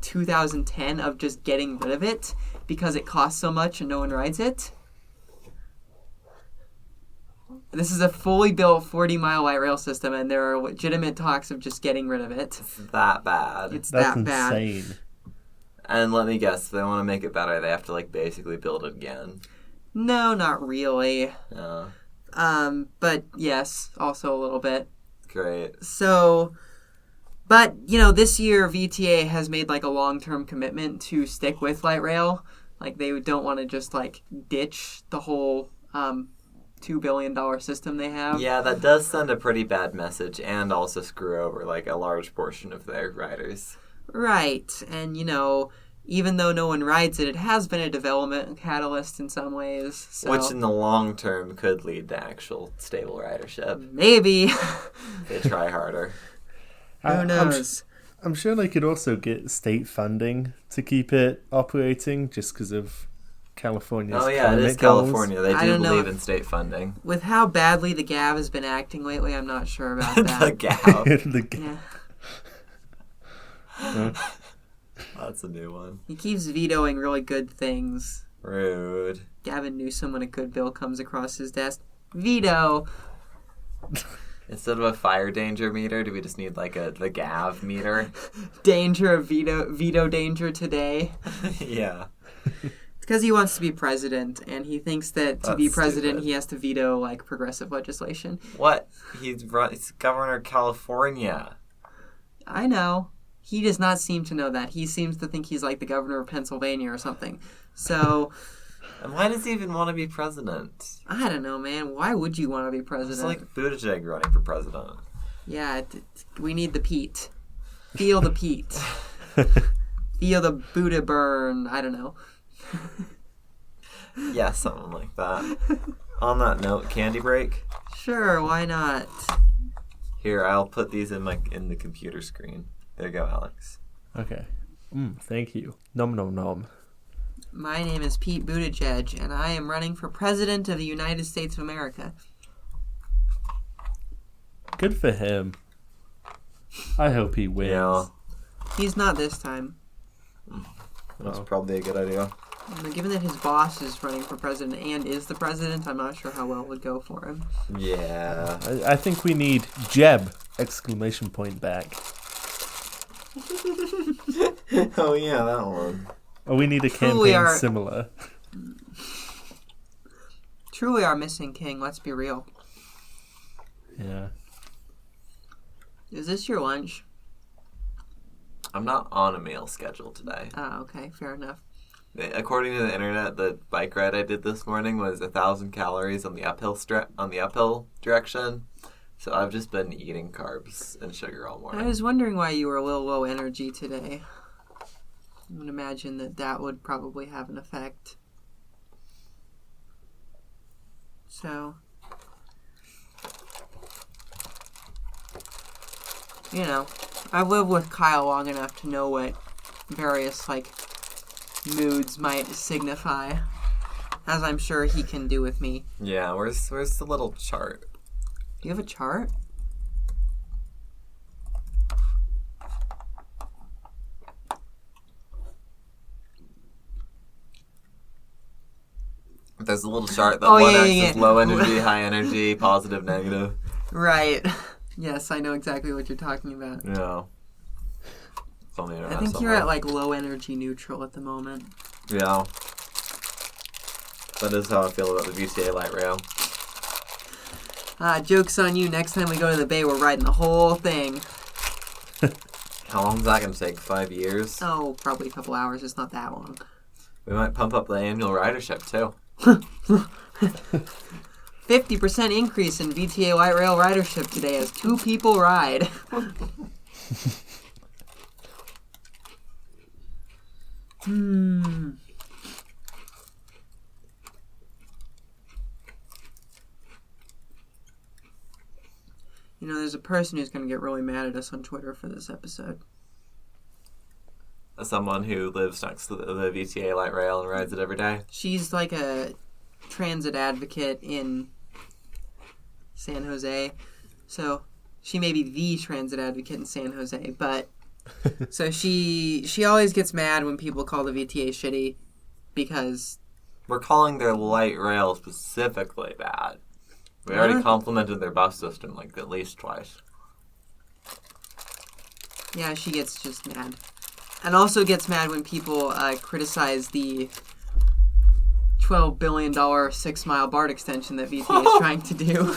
Speaker 1: 2010 of just getting rid of it because it costs so much and no one rides it. This is a fully built 40-mile light rail system, and there are legitimate talks of just getting rid of it.
Speaker 2: It's that bad.
Speaker 1: It's
Speaker 3: That's
Speaker 1: that bad.
Speaker 3: insane.
Speaker 2: And let me guess, if they want to make it better, they have to basically build it again.
Speaker 1: No, not really.
Speaker 2: Yeah.
Speaker 1: But yes, also a little bit.
Speaker 2: Great.
Speaker 1: So, but, this year VTA has made a long-term commitment to stick with light rail. They don't want to just ditch the whole $2 billion system they have.
Speaker 2: Yeah, that does send a pretty bad message and also screw over a large portion of their riders.
Speaker 1: Right. And, even though no one rides it, it has been a development catalyst in some ways. So.
Speaker 2: Which in the long term could lead to actual stable ridership.
Speaker 1: Maybe.
Speaker 2: They try harder.
Speaker 1: Who knows?
Speaker 3: I'm sure they could also get state funding to keep it operating just because of California's
Speaker 2: Oh yeah, it is
Speaker 3: climate goals.
Speaker 2: California. They
Speaker 1: I
Speaker 2: do
Speaker 1: don't know.
Speaker 2: believe in state funding.
Speaker 1: With how badly the Gav has been acting lately, I'm not sure about
Speaker 2: The
Speaker 1: that.
Speaker 2: gap.
Speaker 3: The
Speaker 1: Yeah.
Speaker 2: That's a new one.
Speaker 1: He keeps vetoing really good things.
Speaker 2: Rude.
Speaker 1: Gavin Newsom, when a good bill comes across his desk, veto.
Speaker 2: Instead of a fire danger meter, do we just need the GAV meter?
Speaker 1: Danger of veto danger today.
Speaker 2: Yeah.
Speaker 1: It's because he wants to be president, and he thinks that to be
Speaker 2: That's
Speaker 1: president,
Speaker 2: stupid.
Speaker 1: he has to veto progressive legislation.
Speaker 2: What? He's governor of California.
Speaker 1: I know. He does not seem to know that. He seems to think he's the governor of Pennsylvania or something. So,
Speaker 2: And why does he even want to be president?
Speaker 1: I don't know, man. Why would you want to be
Speaker 2: It's
Speaker 1: president?
Speaker 2: like Buttigieg running for president.
Speaker 1: Yeah, we need the Pete. Feel the Pete. Feel the Buddha burn. I don't know.
Speaker 2: Yeah, something like that. On that note, candy break.
Speaker 1: Sure, why not?
Speaker 2: Here, I'll put these in the computer screen. There you go, Alex.
Speaker 3: Okay. Thank you. Nom nom nom.
Speaker 1: My name is Pete Buttigieg, and I am running for President of the United States of America.
Speaker 3: Good for him. I hope he wins.
Speaker 2: Yeah.
Speaker 1: He's not this time.
Speaker 2: That's probably a good idea.
Speaker 1: Given that his boss is running for president and is the president, I'm not sure how well it would go for him.
Speaker 2: Yeah.
Speaker 3: I think we need Jeb! Exclamation point back.
Speaker 2: Oh yeah, that one.
Speaker 3: Or we need a
Speaker 1: Truly
Speaker 3: campaign
Speaker 1: are-
Speaker 3: similar.
Speaker 1: Truly our missing king, let's be real.
Speaker 3: Yeah.
Speaker 1: Is this your lunch?
Speaker 2: I'm not on a meal schedule today.
Speaker 1: Oh, okay, fair enough.
Speaker 2: According to the internet, the bike ride I did this morning was 1,000 calories on the uphill direction. So I've just been eating carbs and sugar all morning.
Speaker 1: I was wondering why you were a little low energy today. I would imagine that would probably have an effect. So, I've lived with Kyle long enough to know what various, moods might signify, as I'm sure he can do with me.
Speaker 2: Yeah, where's the little chart?
Speaker 1: Do you have a chart?
Speaker 2: There's a little chart that
Speaker 1: Oh,
Speaker 2: one
Speaker 1: yeah,
Speaker 2: X
Speaker 1: yeah,
Speaker 2: is
Speaker 1: yeah.
Speaker 2: low energy, high energy, positive, negative.
Speaker 1: Right. Yes, I know exactly what you're talking about.
Speaker 2: Yeah. It's on the internet
Speaker 1: I think
Speaker 2: somewhere.
Speaker 1: you're at like low energy neutral at the moment.
Speaker 2: Yeah. That is how I feel about the VTA light rail.
Speaker 1: Joke's on you. Next time we go to the Bay, we're riding the whole thing.
Speaker 2: How long is that going to take? 5 years?
Speaker 1: Oh, probably a couple hours. It's not that long.
Speaker 2: We might pump up the annual ridership, too.
Speaker 1: 50% increase in VTA light rail ridership today as 2 people ride. You know, there's a person who's going to get really mad at us on Twitter for this episode.
Speaker 2: As someone who lives next to the VTA light rail and rides it every day.
Speaker 1: She's like a transit advocate in San Jose. So she may be the transit advocate in San Jose, but so she always gets mad when people call the VTA shitty because
Speaker 2: We're calling their light rail specifically bad. We already complimented their bus system like at least twice.
Speaker 1: yeah, she gets just mad. And also gets mad when people criticize the $12 billion 6-mile BART extension that VTA is trying to do.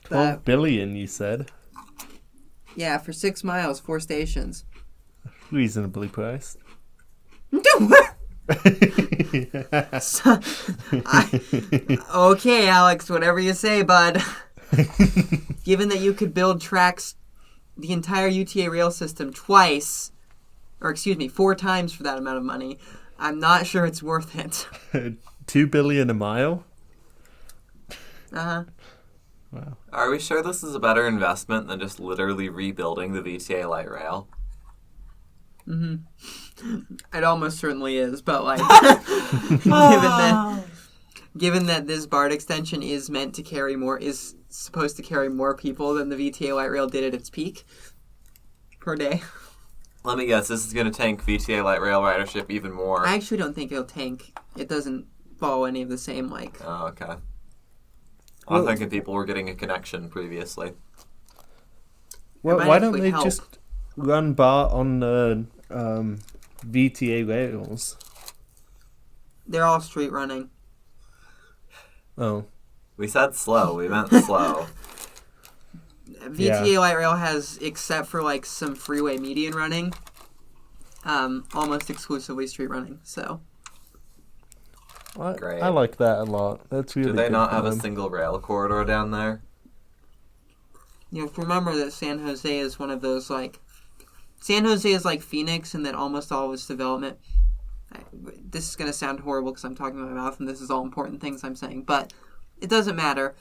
Speaker 3: 12 billion, you said.
Speaker 1: Yeah, for 6 miles, 4 stations.
Speaker 3: Reasonably priced.
Speaker 1: Okay, Alex, whatever you say, bud. Given that you could build tracks, the entire UTA rail system twice, or excuse me, 4 times for that amount of money, I'm not sure it's worth it.
Speaker 3: 2 billion a mile?
Speaker 1: Uh-huh.
Speaker 3: Wow.
Speaker 2: Are we sure this is a better investment than just literally rebuilding the VTA light rail?
Speaker 1: It almost certainly is, but like, given that this BART extension is meant to carry more, is supposed to carry more people than the VTA light rail did at its peak per day.
Speaker 2: Let me guess, this is going to tank VTA light rail ridership even more.
Speaker 1: I actually don't think it'll tank. It doesn't follow any of the same, like...
Speaker 2: Oh, okay. I'm thinking people were getting a connection previously.
Speaker 3: Well,
Speaker 1: might
Speaker 3: why don't
Speaker 1: actually
Speaker 3: they
Speaker 1: help.
Speaker 3: just run BART on the VTA rails?
Speaker 1: They're all street running.
Speaker 3: Oh.
Speaker 2: We said slow, we meant slow.
Speaker 1: VTA light rail has, except for like some freeway median running, almost exclusively street running. So
Speaker 2: Great.
Speaker 3: I like that a lot. That's really
Speaker 2: Do they
Speaker 3: good
Speaker 2: not
Speaker 3: for
Speaker 2: have a
Speaker 3: them.
Speaker 2: single rail corridor down there?
Speaker 1: you know, remember that San Jose is one of those like San Jose is like Phoenix, and that almost all of its development. This is going to sound horrible because I'm talking with my mouth, and this is all important things I'm saying, but it doesn't matter.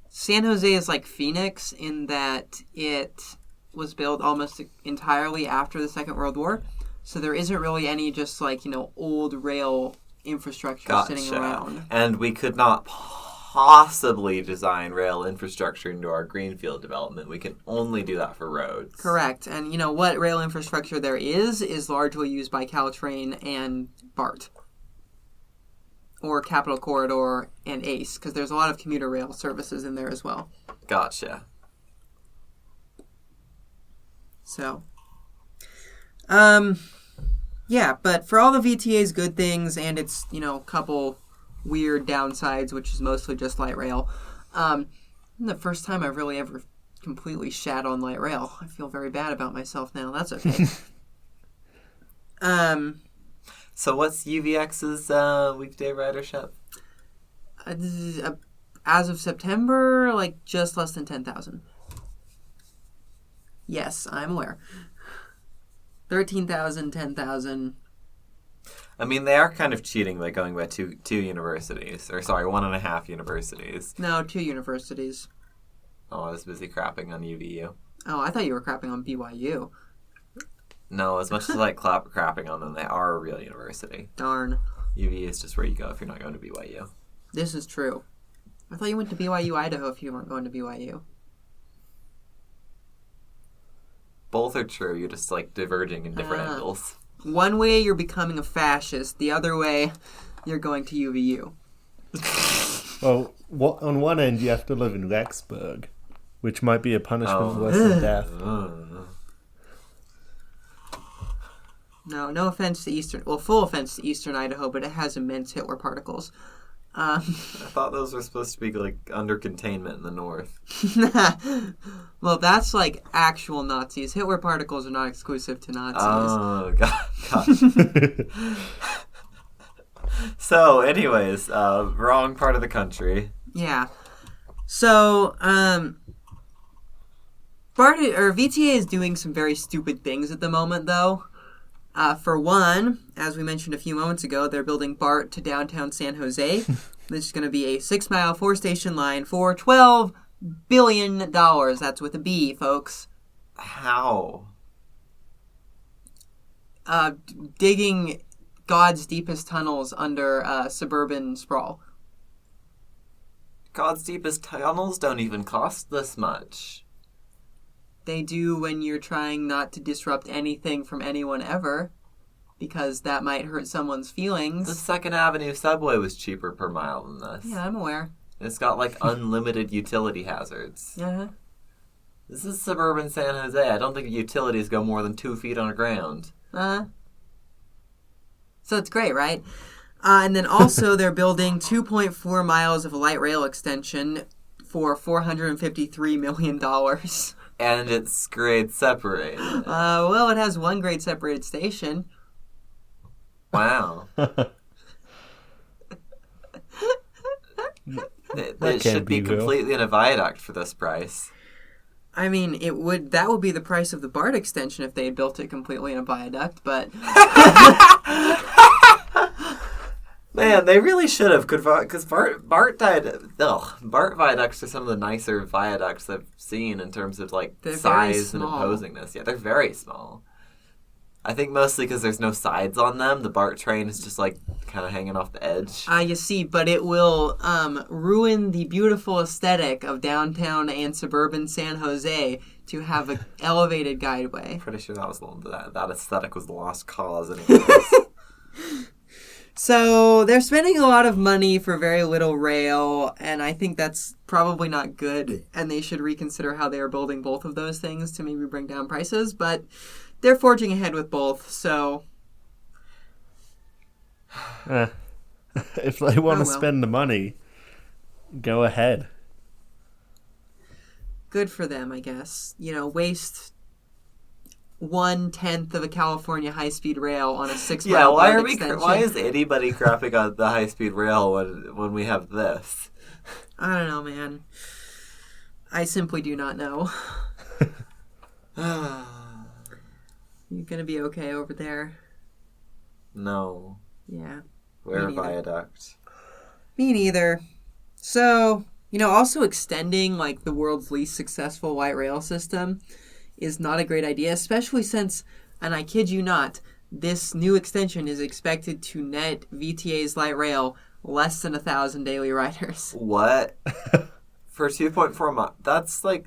Speaker 1: San Jose is like Phoenix in that it was built almost entirely after the Second World War, so there isn't really any just like, you know, old rail infrastructure sitting around.
Speaker 2: And we could not possibly design rail infrastructure into our greenfield development. We can only do that for roads.
Speaker 1: Correct. And you know what rail infrastructure there is largely used by Caltrain and BART. Or Capital Corridor and ACE, because there's a lot of commuter rail services in there as well.
Speaker 2: Gotcha.
Speaker 1: So, yeah, but for all the VTA's good things and its, you know, couple weird downsides, which is mostly just light rail, the first time I've really ever completely shat on light rail. I feel very bad about myself now. That's okay.
Speaker 2: So what's UVX's weekday ridership?
Speaker 1: As of September, like just less than 10,000. Yes, I'm aware. 13,000, 10,000.
Speaker 2: I mean, they are kind of cheating by going by two universities. Or, sorry, 1.5 universities.
Speaker 1: No, 2 universities.
Speaker 2: Oh, I was busy crapping on UVU.
Speaker 1: Oh, I thought you were crapping on BYU.
Speaker 2: No, as much as I like crapping on them, they are a real university.
Speaker 1: Darn.
Speaker 2: UVU is just where you go if you're not going to BYU.
Speaker 1: This is true. I thought you went to BYU Idaho if you weren't going to BYU.
Speaker 2: Both are true, you're just, like, diverging in different angles.
Speaker 1: one way you're becoming a fascist, the other way you're going to UVU.
Speaker 3: Well, on one end you have to live in Rexburg, which might be a punishment worse than death.
Speaker 1: No offense to full offense to Eastern Idaho, but it has immense Hitler particles.
Speaker 2: I thought those were supposed to be like under containment in the north.
Speaker 1: Well, that's like actual Nazis. Hitler particles are not exclusive to Nazis.
Speaker 2: Oh, gosh. So, anyways, wrong part of the country.
Speaker 1: Yeah. So, VTA is doing some very stupid things at the moment, though. For one, as we mentioned a few moments ago, they're building BART to downtown San Jose. This is going to be a 6-mile, 4-station line for $12 billion. That's with a B, folks.
Speaker 2: How?
Speaker 1: Digging God's deepest tunnels under suburban sprawl.
Speaker 2: God's deepest tunnels don't even cost this much.
Speaker 1: They do when you're trying not to disrupt anything from anyone ever, because that might hurt someone's feelings.
Speaker 2: The 2nd Avenue subway was cheaper per mile than this.
Speaker 1: Yeah, I'm aware.
Speaker 2: It's got, like, unlimited utility hazards.
Speaker 1: Uh-huh.
Speaker 2: This is suburban San Jose. I don't think utilities go more than 2 feet underground.
Speaker 1: Uh-huh. So it's great, right? And then also they're building 2.4 miles of a light rail extension for $453 million.
Speaker 2: And it's grade separated.
Speaker 1: Well, it has one grade separated station.
Speaker 2: Wow. It should be completely in a viaduct for this price.
Speaker 1: I mean, that would be the price of the BART extension if they had built it completely in a viaduct, but...
Speaker 2: Man, they really should have, because BART viaducts are some of the nicer viaducts I've seen in terms of, like,
Speaker 1: they're
Speaker 2: size and imposingness. Yeah, they're very small. I think mostly because there's no sides on them. The BART train is just, like, kind of hanging off the edge.
Speaker 1: You see, but it will ruin the beautiful aesthetic of downtown and suburban San Jose to have an elevated guideway.
Speaker 2: Pretty sure that aesthetic was the lost cause anyways.
Speaker 1: So they're spending a lot of money for very little rail, and I think that's probably not good, and they should reconsider how they are building both of those things to maybe bring down prices, but they're forging ahead with both, so...
Speaker 3: If they want to spend the money, go ahead.
Speaker 1: Good for them, I guess. Waste 1/10 of a California high-speed rail on a 6-mile extension.
Speaker 2: Why is anybody crapping on the high-speed rail when we have this?
Speaker 1: I don't know, man. I simply do not know. You gonna be okay over there?
Speaker 2: No.
Speaker 1: Yeah.
Speaker 2: We're a viaduct.
Speaker 1: Me neither. So, also extending, like, the world's least successful light rail system is not a great idea, especially since, and I kid you not, this new extension is expected to net VTA's light rail less than 1,000 daily riders.
Speaker 2: What? For 2.4 miles? That's like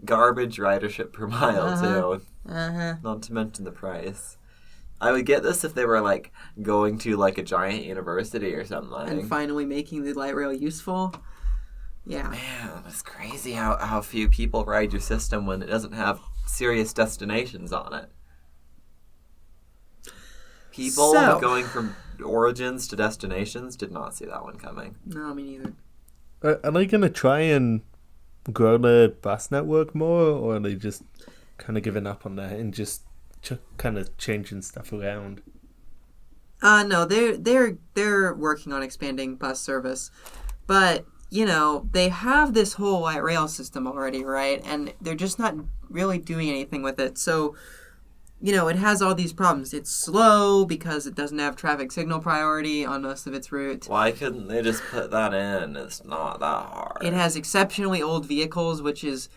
Speaker 2: garbage ridership per mile, too. Not to mention the price. I would get this if they were, like, going to, like, a giant university or something.
Speaker 1: And finally making the light rail useful. Yeah.
Speaker 2: Man, it's crazy how few people ride your system when it doesn't have serious destinations on it. People going from origins to destinations did not see that one coming.
Speaker 1: No, me neither.
Speaker 3: Are they going to try and grow the bus network more, or are they just kind of giving up on that and just kind of changing stuff around?
Speaker 1: No, they're working on expanding bus service, but they have this whole light rail system already, right? And they're just not really doing anything with it. So, it has all these problems. It's slow because it doesn't have traffic signal priority on most of its route.
Speaker 2: Why couldn't they just put that in? It's not that hard.
Speaker 1: It has exceptionally old vehicles, which is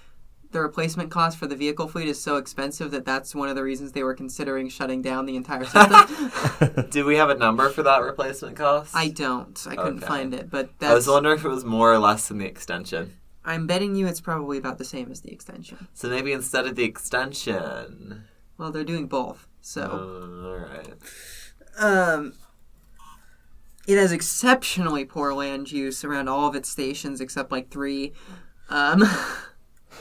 Speaker 1: the replacement cost for the vehicle fleet is so expensive that's one of the reasons they were considering shutting down the entire system.
Speaker 2: Do we have a number for that replacement cost?
Speaker 1: I don't. I couldn't find it, but
Speaker 2: I was wondering if it was more or less than the extension.
Speaker 1: I'm betting you it's probably about the same as the extension.
Speaker 2: So maybe instead of the extension...
Speaker 1: Well, they're doing both. So,
Speaker 2: all right.
Speaker 1: it has exceptionally poor land use around all of its stations except like 3.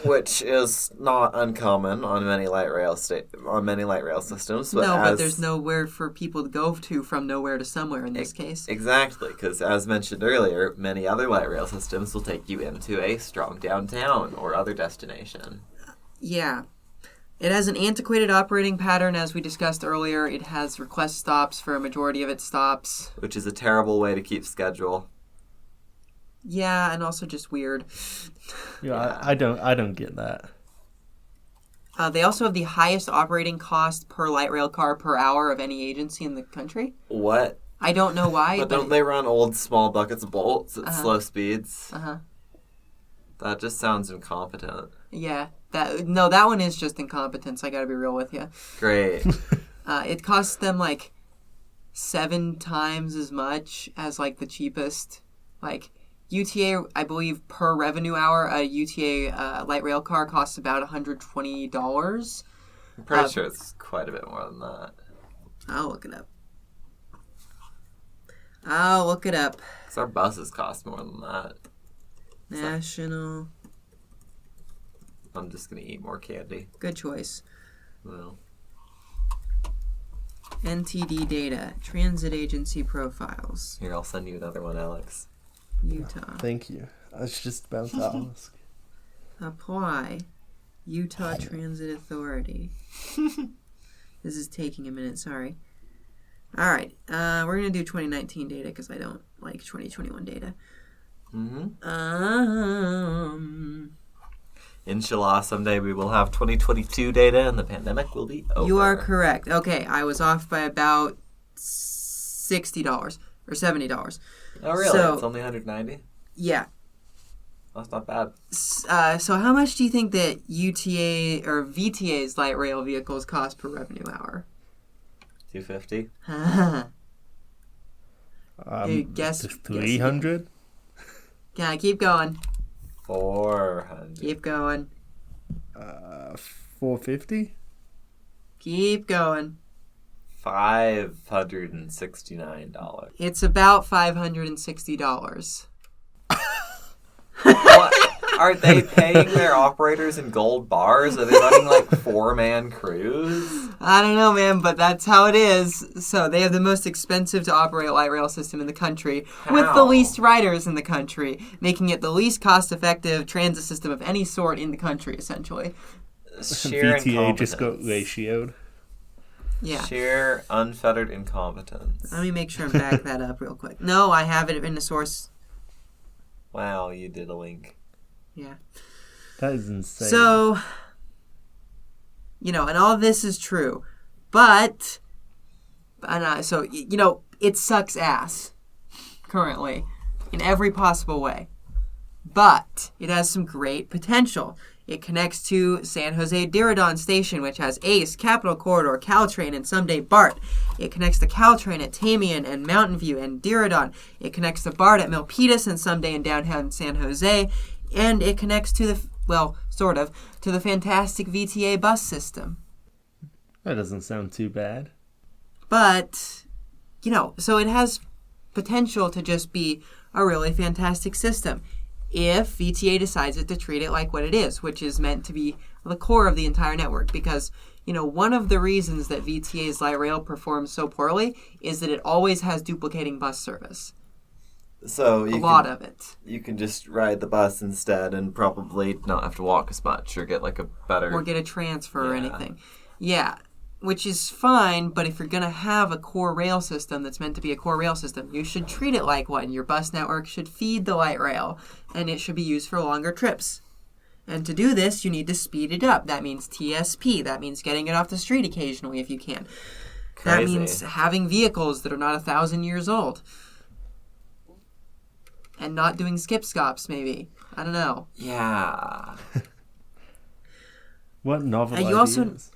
Speaker 2: Which is not uncommon on many light rail systems. But
Speaker 1: but there's nowhere for people to go to from nowhere to somewhere in this case.
Speaker 2: Exactly, because as mentioned earlier, many other light rail systems will take you into a strong downtown or other destination.
Speaker 1: Yeah. It has an antiquated operating pattern, as we discussed earlier. It has request stops for a majority of its stops.
Speaker 2: Which is a terrible way to keep schedule.
Speaker 1: Yeah, and also just weird.
Speaker 3: Yeah, I don't get that.
Speaker 1: They also have the highest operating cost per light rail car per hour of any agency in the country.
Speaker 2: What?
Speaker 1: I don't know why.
Speaker 2: But don't they run old small buckets of bolts at slow speeds?
Speaker 1: Uh-huh.
Speaker 2: That just sounds incompetent.
Speaker 1: Yeah. That one is just incompetence. I gotta be real with you.
Speaker 2: Great.
Speaker 1: It costs them like 7 times as much as like the cheapest. Like UTA, I believe per revenue hour, a UTA light rail car costs about $120.
Speaker 2: I'm pretty sure it's quite a bit more than that.
Speaker 1: I'll look it up.
Speaker 2: Because our buses cost more than that.
Speaker 1: National.
Speaker 2: I'm just going to eat more candy.
Speaker 1: Good choice.
Speaker 2: Well.
Speaker 1: NTD data. Transit agency profiles.
Speaker 2: Here, I'll send you another one, Alex.
Speaker 1: Utah.
Speaker 3: Thank you. I was just about to ask.
Speaker 1: Apply. Utah Transit Authority. This is taking a minute, sorry. Alright, we're going to do 2019 data because I don't like 2021 data.
Speaker 2: Inshallah, someday we will have 2022 data and the pandemic will be over.
Speaker 1: You are correct. Okay, I was off by about $60 or $70.
Speaker 2: Oh, really?
Speaker 1: So,
Speaker 2: it's only 190?
Speaker 1: Yeah.
Speaker 2: That's not bad.
Speaker 1: So how much do you think that UTA or VTA's light rail vehicles cost per revenue hour?
Speaker 2: $250?
Speaker 1: Guess
Speaker 3: 300?
Speaker 1: Yeah, keep going.
Speaker 2: 400.
Speaker 1: Keep going.
Speaker 3: 450?
Speaker 1: Keep going.
Speaker 2: $569.
Speaker 1: It's about $560.
Speaker 2: What? Are they paying their operators in gold bars? Are they running like 4-man crews?
Speaker 1: I don't know, man, but that's how it is. So they have the most expensive to operate light rail system in the country, with the least riders in the country, making it the least cost-effective transit system of any sort in the country, essentially.
Speaker 2: Sheer
Speaker 3: VTA just got ratioed.
Speaker 1: Yeah.
Speaker 2: Sheer unfettered incompetence.
Speaker 1: Let me make sure and back that up real quick. No, I have it in the source.
Speaker 2: Wow, you did a link.
Speaker 1: Yeah.
Speaker 3: That is insane.
Speaker 1: So, and all this is true, but, it sucks ass currently in every possible way, but it has some great potential. It connects to San Jose Diridon Station, which has ACE, Capital Corridor, Caltrain, and someday BART. It connects to Caltrain at Tamian and Mountain View and Diridon. It connects to BART at Milpitas and someday in downtown San Jose. And it connects to the fantastic VTA bus system.
Speaker 3: That doesn't sound too bad.
Speaker 1: But, so it has potential to just be a really fantastic system if VTA decides to treat it like what it is, which is meant to be the core of the entire network. Because, one of the reasons that VTA's light rail performs so poorly is that it always has duplicating bus service.
Speaker 2: So
Speaker 1: a lot of it.
Speaker 2: You can just ride the bus instead and probably not have to walk as much or get like a better...
Speaker 1: Or get a transfer or anything. Yeah, which is fine, but if you're going to have a core rail system that's meant to be a core rail system, you should treat it like one. Your bus network should feed the light rail, and it should be used for longer trips. And to do this, you need to speed it up. That means TSP. That means getting it off the street occasionally if you can.
Speaker 2: Crazy.
Speaker 1: That means having vehicles that are not 1,000 years old. And not doing skip-scops, maybe. I don't know.
Speaker 2: Yeah.
Speaker 3: What novel
Speaker 1: and
Speaker 3: ideas.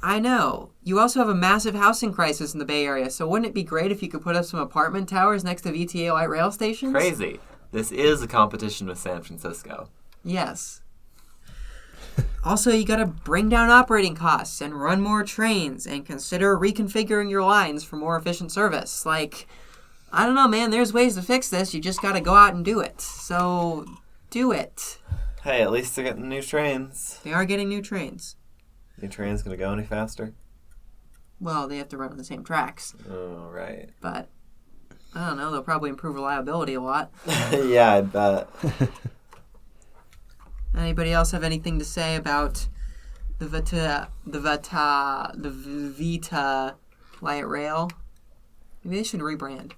Speaker 1: I know. You also have a massive housing crisis in the Bay Area, so wouldn't it be great if you could put up some apartment towers next to VTA light rail stations?
Speaker 2: Crazy. This is a competition with San Francisco.
Speaker 1: Yes. Also, you gotta bring down operating costs and run more trains and consider reconfiguring your lines for more efficient service. Like, I don't know, man. There's ways to fix this. You just gotta go out and do it. So, do it.
Speaker 2: Hey, at least they're getting new trains.
Speaker 1: They are getting new trains.
Speaker 2: New trains gonna go any faster?
Speaker 1: Well, they have to run on the same tracks.
Speaker 2: Oh, right.
Speaker 1: But, I don't know. They'll probably improve reliability a lot.
Speaker 2: Yeah, I bet.
Speaker 1: Anybody else have anything to say about the Vita light rail? Maybe they should rebrand.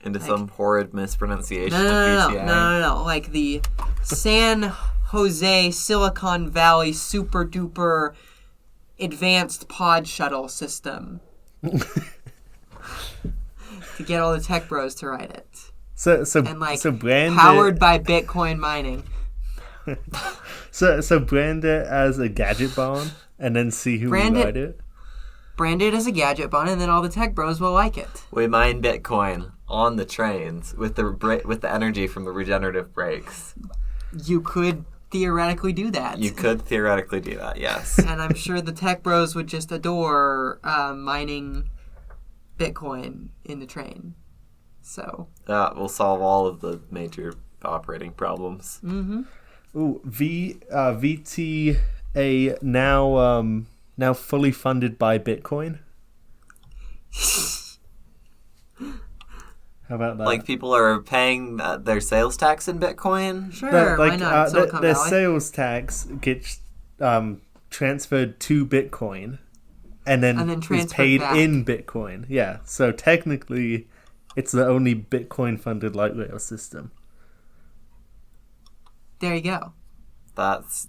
Speaker 2: Into some horrid mispronunciation of
Speaker 1: No.
Speaker 2: VTA.
Speaker 1: Like the San Jose Silicon Valley super duper advanced pod shuttle system. To get all the tech bros to ride it.
Speaker 3: So brand
Speaker 1: powered by Bitcoin mining.
Speaker 3: So brand it as a gadget barn and then see who will ride it.
Speaker 1: Brand it as a gadget barn, and then all the tech bros will like it.
Speaker 2: We mine Bitcoin on the trains with the energy from the regenerative brakes.
Speaker 1: You could theoretically do that.
Speaker 2: You could theoretically do that, yes.
Speaker 1: And I'm sure the tech bros would just adore mining Bitcoin in the train. So
Speaker 2: That will solve all of the major operating problems.
Speaker 1: Mm-hmm.
Speaker 3: Ooh, VTA now fully funded by Bitcoin. How about that?
Speaker 2: Like, people are paying their sales tax in Bitcoin?
Speaker 1: Sure, why not? Silicon
Speaker 3: their
Speaker 1: Valley.
Speaker 3: sales tax gets transferred to Bitcoin and then is
Speaker 1: transferred
Speaker 3: paid
Speaker 1: back.
Speaker 3: in Bitcoin. Yeah, so technically it's the only Bitcoin-funded light rail system.
Speaker 1: There you go.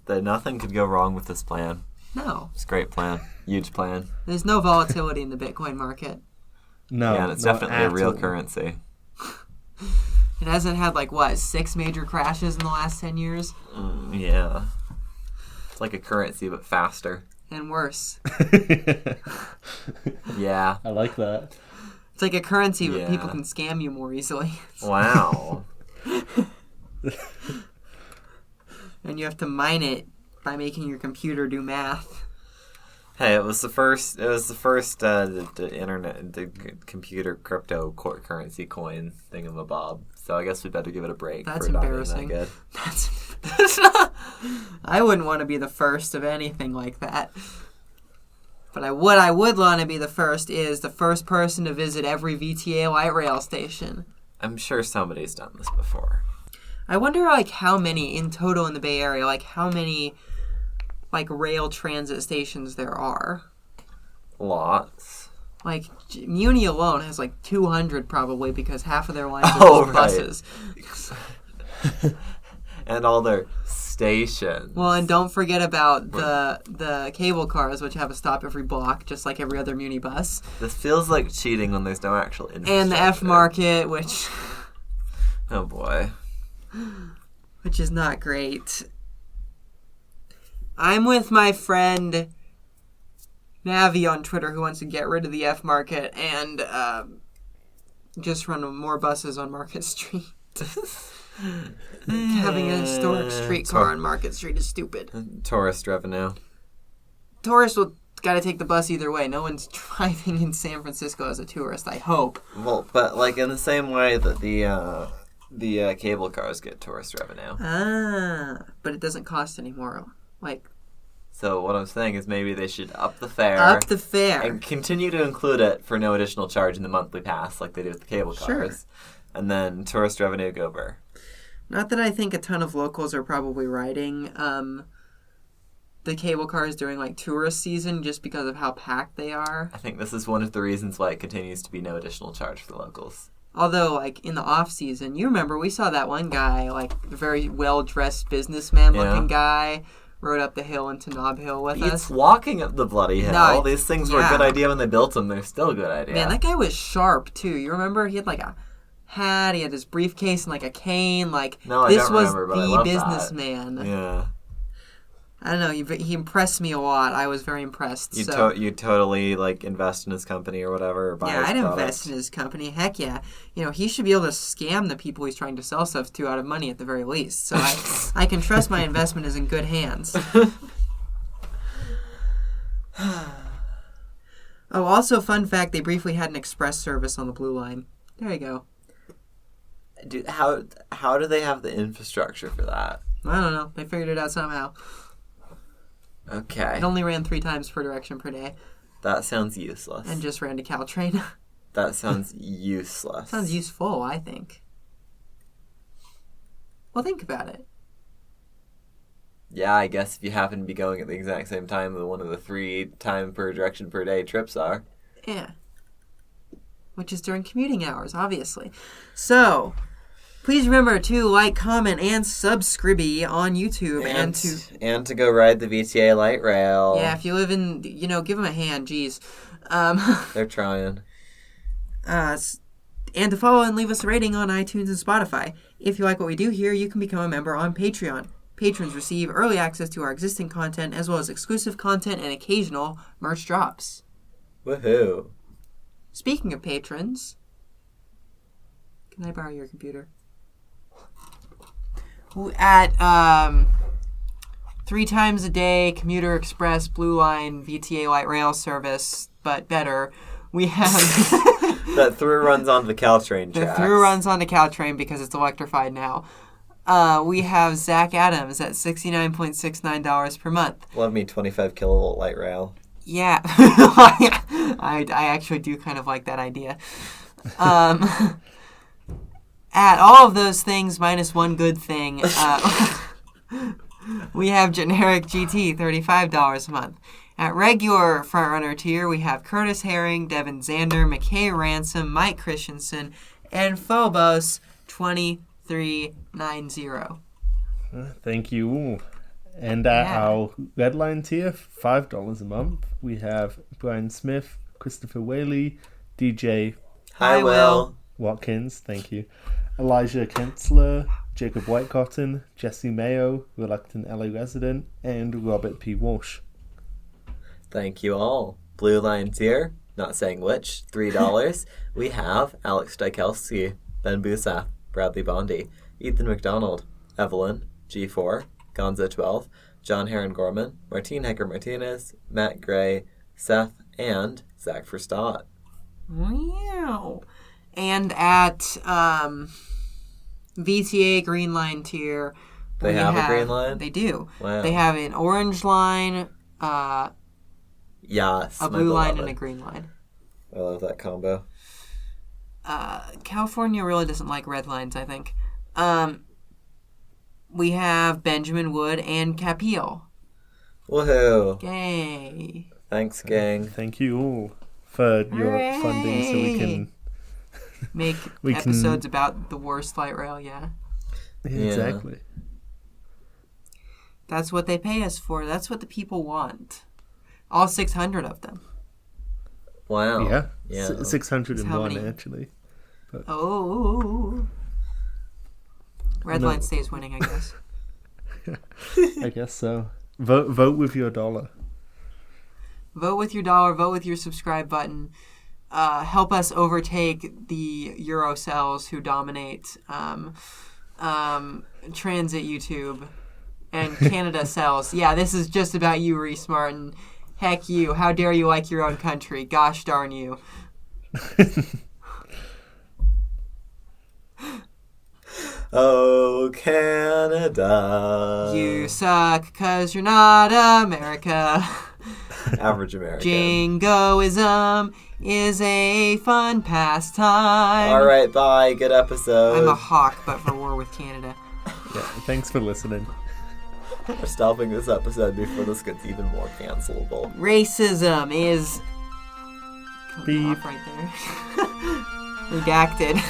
Speaker 2: Nothing could go wrong with this plan.
Speaker 1: No.
Speaker 2: It's a great plan. Huge plan.
Speaker 1: There's no volatility in the Bitcoin market.
Speaker 3: No,
Speaker 2: Yeah, and it's
Speaker 3: not
Speaker 2: definitely a
Speaker 3: at
Speaker 2: real
Speaker 3: all.
Speaker 2: currency.
Speaker 1: It hasn't had, 6 major crashes in the last 10 years?
Speaker 2: Yeah. It's like a currency, but faster.
Speaker 1: And worse.
Speaker 2: Yeah.
Speaker 3: I like that.
Speaker 1: It's like a currency, but
Speaker 2: Yeah.
Speaker 1: people can scam you more easily.
Speaker 2: Wow.
Speaker 1: And you have to mine it by making your computer do math.
Speaker 2: Hey, it was the first the internet, the computer cryptocurrency coin thingamabob. So I guess we better give it a break.
Speaker 1: That's
Speaker 2: for not being
Speaker 1: embarrassing.
Speaker 2: that
Speaker 1: That's I wouldn't want to be the first of anything like that. But what I would want to be the first is the first person to visit every VTA light rail station.
Speaker 2: I'm sure somebody's done this before.
Speaker 1: I wonder, how many in total in the Bay Area, how many, rail transit stations there are.
Speaker 2: Lots.
Speaker 1: Muni alone has, 200 probably, because half of their lines are
Speaker 2: Oh,
Speaker 1: just
Speaker 2: right.
Speaker 1: buses.
Speaker 2: And all their stations.
Speaker 1: Well, and don't forget about the cable cars, which have a stop every block, just like every other Muni bus.
Speaker 2: This feels like cheating when there's no actual infrastructure.
Speaker 1: And the F market, which
Speaker 2: Oh boy.
Speaker 1: is not great. I'm with my friend Navi on Twitter, who wants to get rid of the F market and just run more buses on Market Street. Having a historic streetcar on Market Street is stupid.
Speaker 2: Tourist revenue.
Speaker 1: Tourists will gotta take the bus either way. No one's driving in San Francisco as a tourist, I hope.
Speaker 2: Well, but in the same way that the cable cars get tourist revenue.
Speaker 1: But it doesn't cost anymore.
Speaker 2: So what I'm saying is maybe they should up the fare.
Speaker 1: Up the fare.
Speaker 2: And continue to include it for no additional charge in the monthly pass like they do with the cable cars.
Speaker 1: Sure.
Speaker 2: And then tourist revenue go over.
Speaker 1: Not that I think a ton of locals are probably riding the cable cars during tourist season just because of how packed they are.
Speaker 2: I think this is one of the reasons why it continues to be no additional charge for the locals.
Speaker 1: Although, in the off season, you remember we saw that one guy, the very well-dressed businessman-looking guy, rode up the hill into Nob Hill with us.
Speaker 2: It's walking up the bloody hill.
Speaker 1: No,
Speaker 2: These things were a good idea when they built them. They're still a good idea.
Speaker 1: Man, that guy was sharp, too. You remember? He had, a hat, he had his briefcase and, a cane.
Speaker 2: No, I
Speaker 1: this
Speaker 2: don't
Speaker 1: was
Speaker 2: remember, but I
Speaker 1: the
Speaker 2: love
Speaker 1: businessman.
Speaker 2: that. Yeah.
Speaker 1: I don't know. He impressed me a lot. I was very impressed.
Speaker 2: You
Speaker 1: So
Speaker 2: you totally like invest in his company or whatever. Or buy
Speaker 1: yeah,
Speaker 2: his
Speaker 1: I'd
Speaker 2: products.
Speaker 1: invest in his company. Heck yeah. He should be able to scam the people he's trying to sell stuff to out of money at the very least. So I can trust my investment is in good hands. Oh, also, fun fact, they briefly had an express service on the Blue Line. There you go.
Speaker 2: Dude, how do they have the infrastructure for that?
Speaker 1: I don't know. They figured it out somehow.
Speaker 2: Okay.
Speaker 1: It only ran 3 times per direction per day.
Speaker 2: That sounds useless.
Speaker 1: And just ran to Caltrain.
Speaker 2: That sounds useless.
Speaker 1: Sounds useful, I think. Well, think about it.
Speaker 2: Yeah, I guess if you happen to be going at the exact same time that one of the 3 time per direction per day trips are.
Speaker 1: Yeah. Which is during commuting hours, obviously. So, please remember to like, comment, and subscribe on YouTube.
Speaker 2: And to go ride the VTA light rail.
Speaker 1: Yeah, if you live in, give them a hand, geez.
Speaker 2: They're trying.
Speaker 1: And to follow and leave us a rating on iTunes and Spotify. If you like what we do here, you can become a member on Patreon. Patrons receive early access to our existing content, as well as exclusive content and occasional merch drops.
Speaker 2: Woohoo.
Speaker 1: Speaking of patrons, can I borrow your computer? At 3 times a day, Commuter Express, Blue Line, VTA Light Rail service, but better, we have...
Speaker 2: That through runs on the Caltrain tracks.
Speaker 1: The through runs on the Caltrain because it's electrified now. We have Zach Adams at $69.69 per month.
Speaker 2: Love me 25 kilovolt light rail.
Speaker 1: Yeah. I actually do kind of like that idea. At all of those things minus one good thing, we have generic GT, $35 a month. At regular frontrunner tier, we have Curtis Herring, Devin Zander, McKay Ransom, Mike Christensen, and Phobos, $23.90.
Speaker 3: Thank you. And at our red line tier, $5 a month, we have Brian Smith, Christopher Whaley, DJ
Speaker 2: Hi, Will.
Speaker 3: Watkins, thank you, Elijah Kensler, Jacob Whitecotton, Jesse Mayo, reluctant LA resident, and Robert P. Walsh.
Speaker 2: Thank you all. Blue Line tier, not saying which, $3. We have Alex Dykelski, Ben Busaf, Bradley Bondi, Ethan McDonald, Evelyn, G4, Gonzo 12, John Heron Gorman, Martine Hecker Martinez, Matt Gray, Seth, and Zach Verstott.
Speaker 1: Wow. And at VTA Green Line tier,
Speaker 2: They have a green line?
Speaker 1: They do.
Speaker 2: Wow.
Speaker 1: They have an orange line,
Speaker 2: Yes,
Speaker 1: a blue line, and a green line.
Speaker 2: I love that combo.
Speaker 1: California really doesn't like red lines, I think. We have Benjamin Wood and Capil.
Speaker 2: Woohoo.
Speaker 1: Yay.
Speaker 2: Thanks, gang.
Speaker 3: Thank you all for your funding so we can...
Speaker 1: Make episodes about the worst light rail, yeah.
Speaker 3: Exactly.
Speaker 1: That's what they pay us for. That's what the people want. All 600 of them.
Speaker 2: Wow.
Speaker 3: Yeah. 601, actually.
Speaker 1: But... Oh. Red line stays winning, I guess.
Speaker 3: I guess so. Vote with your dollar.
Speaker 1: Vote with your dollar. Vote with your subscribe button. Help us overtake the Eurocells who dominate transit YouTube and Canada cells. Yeah, this is just about you, Reese Martin. Heck you. How dare you like your own country? Gosh darn you.
Speaker 2: Oh, Canada.
Speaker 1: You suck 'cause you're not America.
Speaker 2: Average American.
Speaker 1: Jingoism is a fun pastime.
Speaker 2: All right, bye. Good episode.
Speaker 1: I'm a hawk, but for war with Canada.
Speaker 3: Yeah, thanks for listening.
Speaker 2: We're stopping this episode before this gets even more cancelable.
Speaker 1: Racism is...
Speaker 3: Beep.
Speaker 1: Off right there. Redacted.